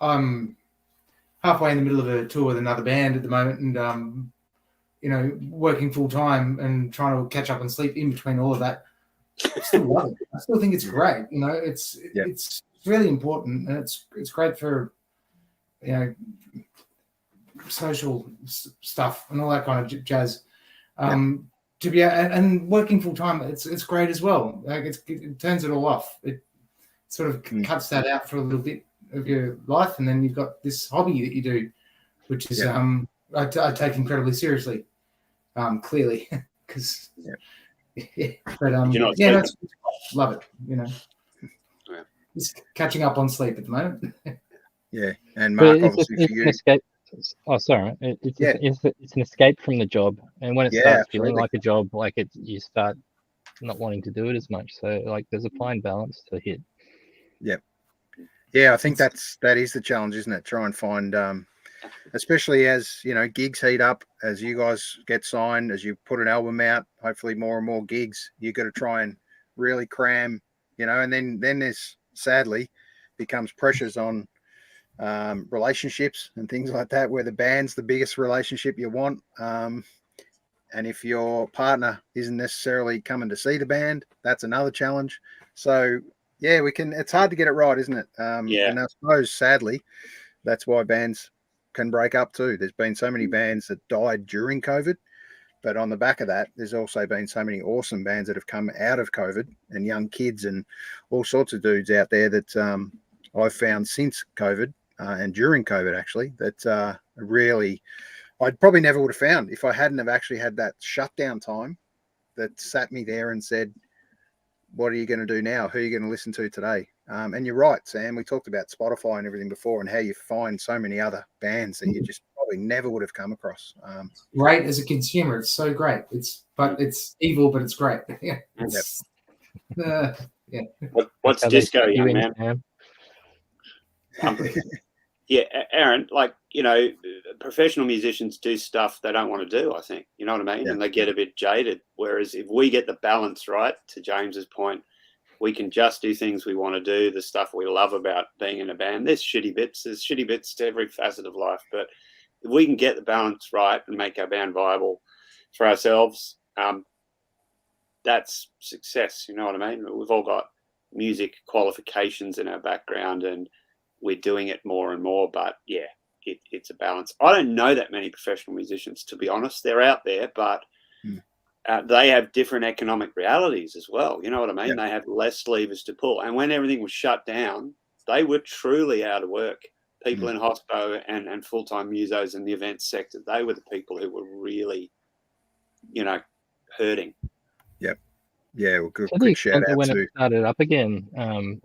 I'm halfway in the middle of a tour with another band at the moment, and working full-time and trying to catch up and sleep in between all of that. I still love it. I still think it's great. It's really important, and it's great for social stuff and all that kind of jazz. To be and working full time, it's great as well. Like it turns it all off. It sort of cuts that out for a little bit of your life, and then you've got this hobby that you do, which is I take incredibly seriously. Clearly, because but love it. You know, just catching up on sleep at the moment. Yeah, and Mark, it's obviously for you. An escape. Oh, sorry. It's an escape from the job, and when it starts feeling like a job, like you start not wanting to do it as much. So, like, there's a fine balance to hit. Yep. Yeah, I think that is the challenge, isn't it? Try and find, especially as you know, gigs heat up, as you guys get signed, as you put an album out, hopefully more and more gigs. You got to try and really cram, you know, and then there's sadly becomes pressures on relationships and things like that, where the band's the biggest relationship you want, and if your partner isn't necessarily coming to see the band, that's another challenge. So it's hard to get it right, isn't it? And I suppose sadly that's why bands can break up too. There's been so many bands that died during COVID, but on the back of that, there's also been so many awesome bands that have come out of COVID, and young kids and all sorts of dudes out there that I've found since COVID and during COVID, actually, that really I'd probably never would have found if I hadn't have actually had that shutdown time that sat me there and said, what are you going to do now? Who are you going to listen to today? And you're right, Sam. We talked about Spotify and everything before, and how you find so many other bands that you just probably never would have come across. Great as a consumer. It's so great. It's evil, but it's great. Yeah. What's disco, young man? Yeah, Aaron, like, you know, professional musicians do stuff they don't want to do, I think. You know what I mean? Yeah. And they get a bit jaded. Whereas if we get the balance right, to James's point, we can just do things we want to do, the stuff we love about being in a band. There's shitty bits to every facet of life. But if we can get the balance right and make our band viable for ourselves, that's success. You know what I mean? We've all got music qualifications in our background, and we're doing it more and more, but it's a balance. I don't know that many professional musicians, to be honest. They're out there, but they have different economic realities as well. You know what I mean? They have less levers to pull. And when everything was shut down, they were truly out of work. People in hospo and full-time musos in the events sector, they were the people who were really, you know, hurting. Yep. Yeah, well, quick shout out when to... it started up again,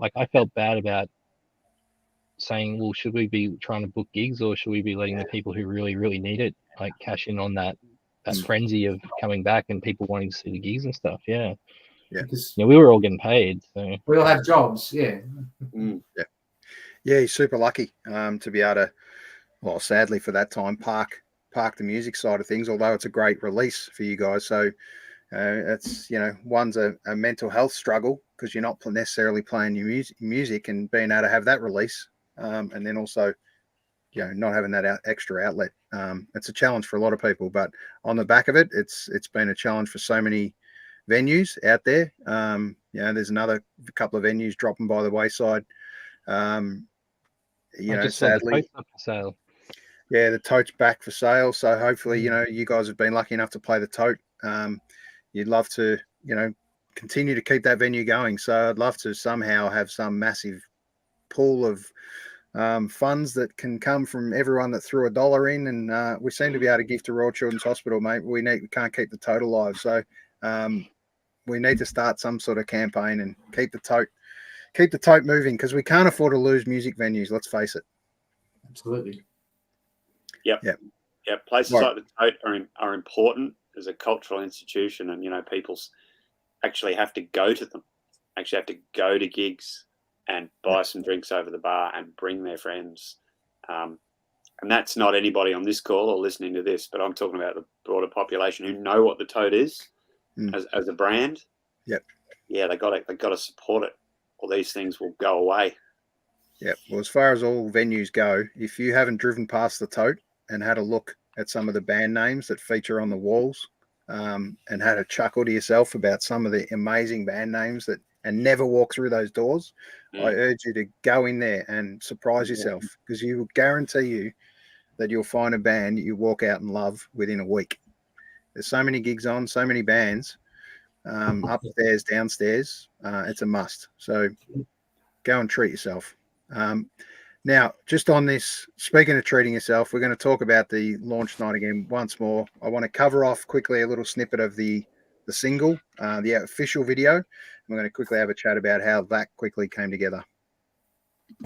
like I felt bad about saying, well, should we be trying to book gigs, or should we be letting the people who really, really need it, like, cash in on that frenzy of coming back and people wanting to see the gigs and stuff? Yeah. We were all getting paid, so we all have jobs. Yeah, he's super lucky to be able to, well, sadly for that time, park the music side of things, although it's a great release for you guys. So it's, you know, one's a mental health struggle because you're not necessarily playing your music and being able to have that release. And then also, you know, not having that extra outlet. It's a challenge for a lot of people, but on the back of it, it's been a challenge for so many venues out there. You know, there's another couple of venues dropping by the wayside. You know, sadly, up for sale. Yeah, the tote's back for sale. So hopefully, you know, you guys have been lucky enough to play the tote. You'd love to, you know, continue to keep that venue going. So I'd love to somehow have some massive pool of funds that can come from everyone that threw $1 in, and we seem to be able to give to Royal Children's Hospital, mate. We can't keep the tote alive, so we need to start some sort of campaign and keep the tote moving, because we can't afford to lose music venues. Let's face it. Absolutely. Yep. Places like the tote are important as a cultural institution, and, you know, people actually have to go to them, actually have to go to gigs and buy some drinks over the bar and bring their friends. And that's not anybody on this call or listening to this, but I'm talking about the broader population who know what the tote is as a brand. Yep. Yeah, they got to support it, or these things will go away. Yeah. Well, as far as all venues go, if you haven't driven past the tote and had a look at some of the band names that feature on the walls, and had a chuckle to yourself about some of the amazing band names and never walk through those doors, I urge you to go in there and surprise yourself, because you will guarantee you that you'll find a band you walk out and love within a week. There's so many gigs on, so many bands, upstairs, downstairs. It's a must. So go and treat yourself. Now, just on this, speaking of treating yourself, we're going to talk about the launch night again once more. I want to cover off quickly a little snippet of the single, the official video. We're going to quickly have a chat about how that quickly came together.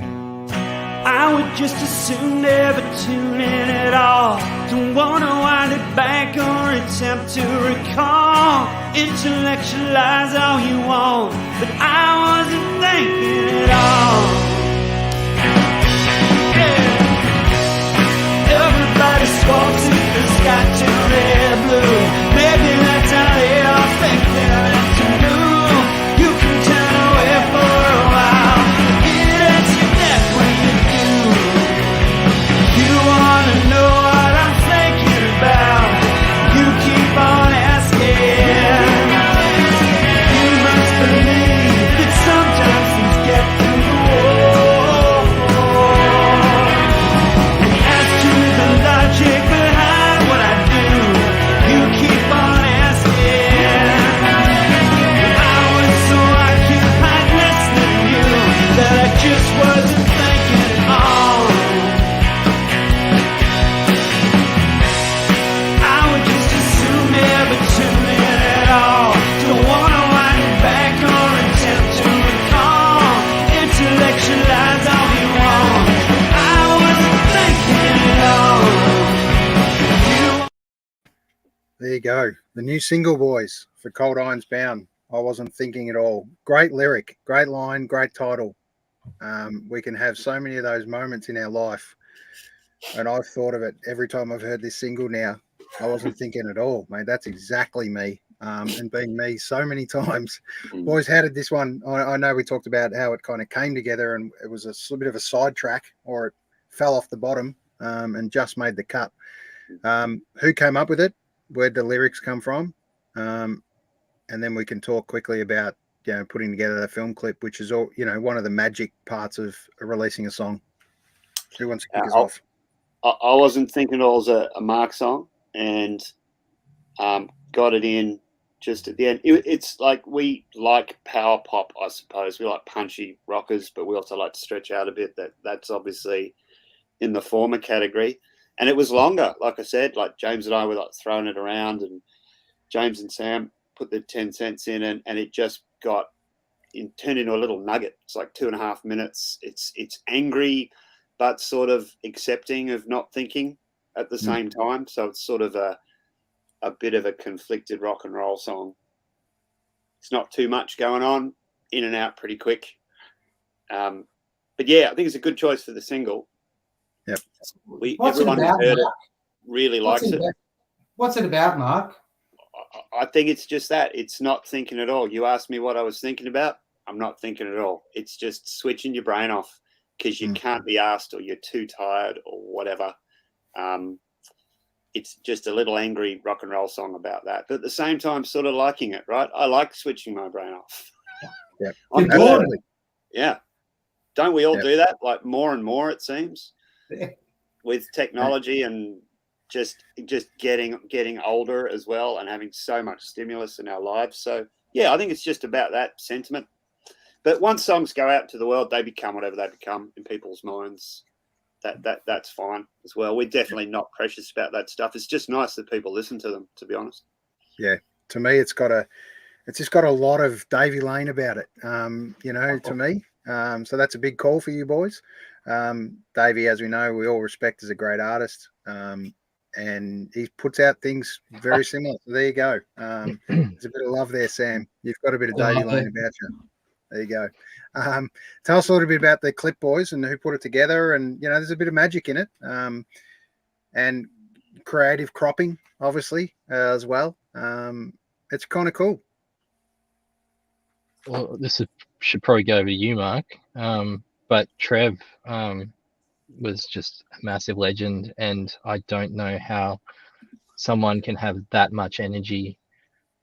I would just as soon never tune in at all. Don't want to wind it back or attempt to recall. Intellectualize all you want, but I wasn't thinking at all. Yeah. Everybody squawks if the sky turned red blue. Maybe that's how they all think they're to do. You can turn away for a while. Get at your neck when you do. You wanna know what I'm thinking about? You keep on asking. You must believe that sometimes things get through the wall. And as to the logic behind what I do, you keep on asking. I was so occupied listening to you that I just wasn't thinking at all. I would just as soon never tune in at all. Don't wanna wind it back or attempt to recall. Intellectualize all you want. I wasn't thinking at all. There you go. The new single, boys, for Cold Irons Bound. I wasn't thinking at all. Great lyric, great line, great title. We can have so many of those moments in our life. And I've thought of it every time I've heard this single now. I wasn't thinking at all, mate. That's exactly me. And being me so many times. Boys, how did this one? I know we talked about how it kind of came together and it was a bit of a sidetrack, or it fell off the bottom and just made the cut. Who came up with it? Where'd the lyrics come from? And then we can talk quickly about, putting together the film clip, which is all, one of the magic parts of releasing a song. Who wants to kick us off? I wasn't thinking it was a Mark song, and got it in just at the end. It's like we like power pop, I suppose. We like punchy rockers, but we also like to stretch out a bit. That's obviously in the former category. And it was longer, like I said. Like James and I were like throwing it around, and James and Sam put the 10 cents in, and it just turned into a little nugget. It's like 2.5 minutes. It's angry, but sort of accepting of not thinking at the same time. So it's sort of a bit of a conflicted rock and roll song. It's not too much going on, in and out pretty quick. But yeah, I think it's a good choice for the single. Yep. Everyone who heard it really likes it. What's it about, Mark? I think it's just that. It's not thinking at all. You asked me what I was thinking about. I'm not thinking at all. It's just switching your brain off because you can't be asked, or you're too tired or whatever. It's just a little angry rock and roll song about that. But at the same time, sort of liking it, right? I like switching my brain off. Yeah. Absolutely. Yeah. Don't we all do that? Like more and more, it seems, with technology and just getting older as well, and having so much stimulus in our lives. So yeah, I think it's just about that sentiment. But once songs go out to the world, they become whatever they become in people's minds. That's fine as well. We're definitely not precious about that stuff. It's just nice that people listen to them, to be honest. Yeah, to me, it's just got a lot of Davey Lane about it. To me. So that's a big call for you boys. Davey, as we know, we all respect, as a great artist. And he puts out things very similar. So there you go. There's a bit of love there, Sam. You've got a bit of Davey Lane about you. There you go. Tell us a little bit about the clip, boys, and who put it together. And, there's a bit of magic in it. And creative cropping, obviously, as well. It's kind of cool. Well, should probably go over to you, Mark. But Trev was just a massive legend, and I don't know how someone can have that much energy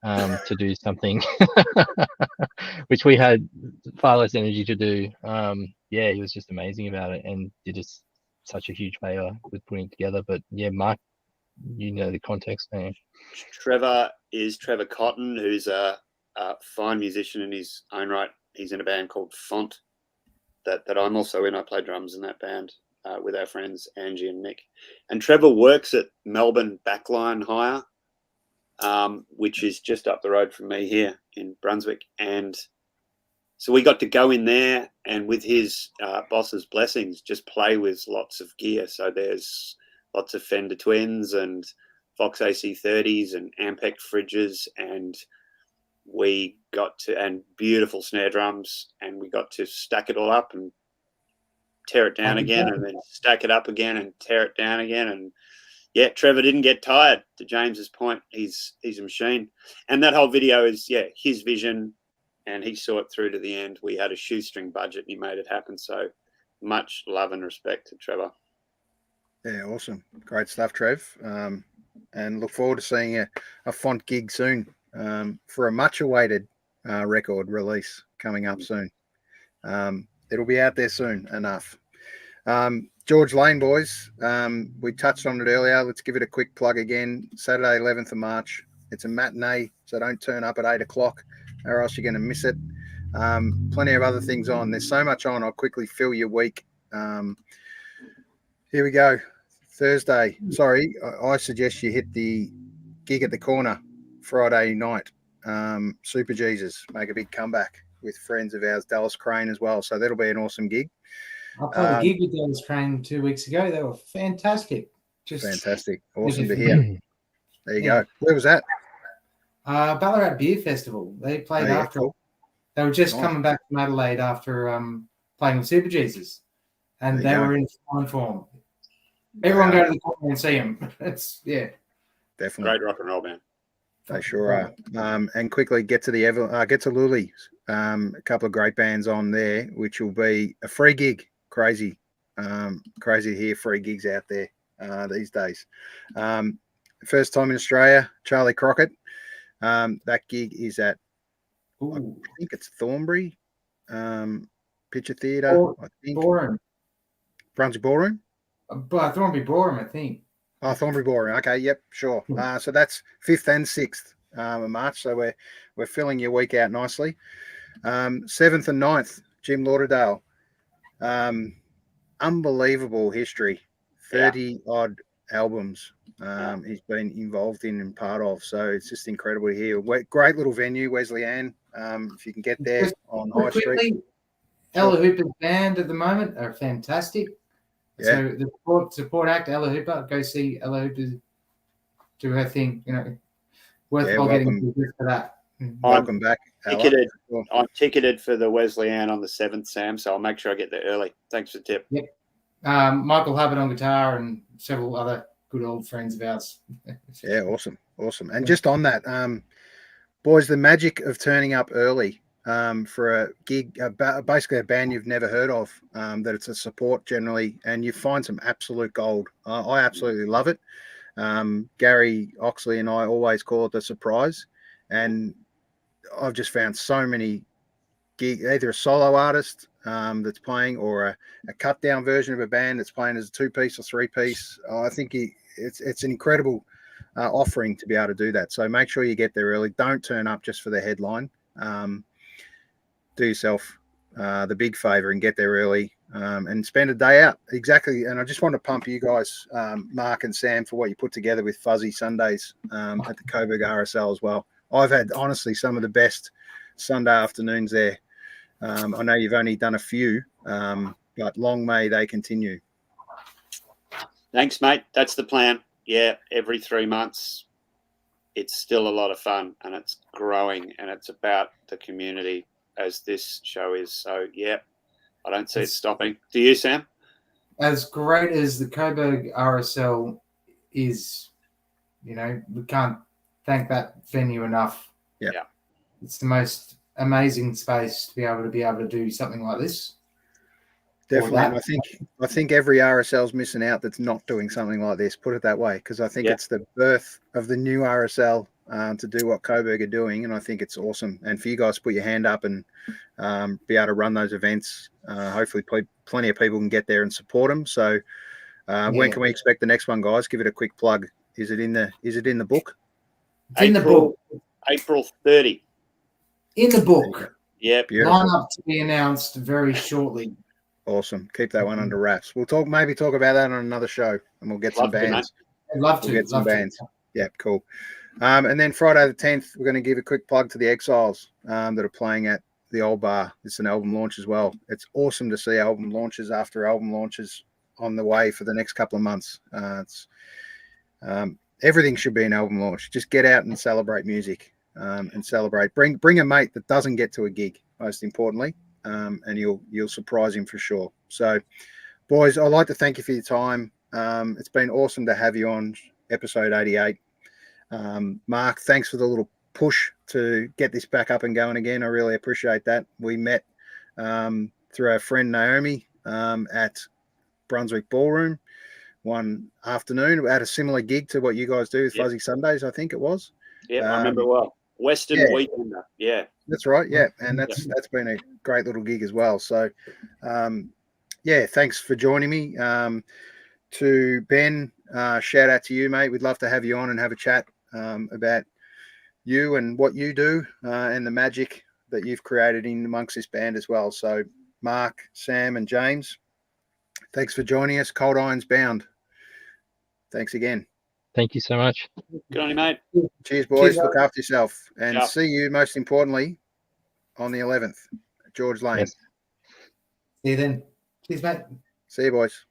to do something which we had far less energy to do. He was just amazing about it, and did us such a huge favour with putting it together. But yeah, Mark, you know the context, man. Trevor Cotton, who's a fine musician in his own right. He's in a band called Font that I'm also in. I play drums in that band with our friends Angie and Nick. And Trevor works at Melbourne Backline Hire, which is just up the road from me here in Brunswick. And so we got to go in there and with his boss's blessings, just play with lots of gear. So there's lots of Fender Twins and Fox AC30s and Ampec fridges, and we got to, and beautiful snare drums, and we got to stack it all up and tear it down again, and then stack it up again and tear it down again. And yeah, Trevor didn't get tired. To James's point, he's a machine. And that whole video is, yeah, his vision, and he saw it through to the end. We had a shoestring budget and he made it happen. So much love and respect to Trevor. Yeah, awesome. Great stuff, Trev. And look forward to seeing a Font gig soon for a much-awaited record release coming up soon. It'll be out there soon enough. George Lane, boys, we touched on it earlier. Let's give it a quick plug again. Saturday, 11th of March. It's a matinee, so don't turn up at 8 o'clock or else you're going to miss it. Plenty of other things on. There's so much on. I'll quickly fill your week. Here we go. Thursday. Sorry, I suggest you hit the gig at the corner Friday night. Super Jesus make a big comeback with friends of ours, Dallas Crane as well. So that'll be an awesome gig. I played a gig with Dallas Crane 2 weeks ago. They were fantastic. Just fantastic. Awesome to hear. There you go. Where was that? Ballarat Beer Festival. They played after. Cool. They were just coming back from Adelaide after playing with Super Jesus, and they were in fine form. Everyone go to the corner and see them. It's definitely great rock and roll band. They sure are. And quickly get to Luli. A couple of great bands on there, which will be a free gig. Crazy to hear free gigs out there these days. First time in Australia, Charlie Crockett. That gig is at, I think it's Thornbury Picture Theatre. I think Ballroom. Brunswick Ballroom. Thornbury Ballroom, I think. Oh, Thornbury Ballroom. Okay, yep, sure. So that's 5th and 6th of March. So we're filling your week out nicely. 7th and 9th, Jim Lauderdale. Unbelievable history. 30 odd albums he's been involved in and part of. So it's just incredible to hear. Great little venue, Wesleyan. If you can get there on High Street. Ella Hooper's band at the moment are fantastic. Yeah. So the support act, Ella Hooper, go see Ella Hooper do her thing. Worthwhile getting for that. Welcome back. I'm ticketed for the Wesleyan on the 7th, Sam, so I'll make sure I get there early. Thanks for the tip. Yep. Michael Hubbard on guitar and several other good old friends of ours. Yeah, awesome. And just on that, boys, the magic of turning up early for a gig, basically a band you've never heard of, that it's a support generally, and you find some absolute gold. I absolutely love it. Gary Oxley and I always call it the surprise, and I've just found so many gigs, either a solo artist that's playing or a cut down version of a band that's playing as a 2-piece or 3-piece. I think it's an incredible offering to be able to do that. So make sure you get there early. Don't turn up just for the headline. Do yourself the big favor and get there early and spend a day out. Exactly. And I just want to pump you guys, Mark and Sam, for what you put together with Fuzzy Sundays at the Coburg RSL as well. I've had, honestly, some of the best Sunday afternoons there. I know you've only done a few, but long may they continue. Thanks, mate. That's the plan. Yeah, every 3 months. It's still a lot of fun, and it's growing, and it's about the community as this show is. So, yeah, I don't see it stopping. Do you, Sam? As great as the Coburg RSL is, we can't thank that venue enough. Yeah. It's the most amazing space to be able to do something like this. Definitely. And I think every RSL's missing out that's not doing something like this, put it that way, because I think it's the birth of the new RSL to do what Coburg are doing, and I think it's awesome. And for you guys to put your hand up and be able to run those events, hopefully plenty of people can get there and support them. So When can we expect the next one, guys? Give it a quick plug. Is it in the book? It's in the book. April 30. In the book. Yep. Beautiful. Lineup to be announced very shortly. Awesome. Keep that one under wraps. We'll maybe talk about that on another show, and we'll get some Love to, bands. I'd love to. We'll get some love to. bands. Yeah, cool. And then Friday the 10th, we're going to give a quick plug to the Exiles that are playing at the Old Bar. It's an album launch as well. It's awesome to see album launches after album launches on the way for the next couple of months. Everything should be an album launch. Just get out and celebrate music and celebrate. Bring a mate that doesn't get to a gig, most importantly, and you'll surprise him for sure. So, boys, I'd like to thank you for your time. It's been awesome to have you on episode 88. Mark, thanks for the little push to get this back up and going again. I really appreciate that. We met through our friend Naomi at Brunswick Ballroom one afternoon. We had a similar gig to what you guys do with Fuzzy Sundays, I think it was. Yeah, I remember well. Western Weekender. Yeah. That's right. Yeah. And that's been a great little gig as well. So, thanks for joining me. To Ben, shout out to you, mate. We'd love to have you on and have a chat about you and what you do and the magic that you've created in amongst this band as well. So, Mark, Sam, and James, thanks for joining us. Cold Irons Bound. Thanks again. Thank you so much. Good on you, mate. Cheers, boys. Cheers, Look after yourself. And Ciao. see you, most importantly, on the 11th at George Lane. Yes. See you then. Cheers, mate. See you, boys.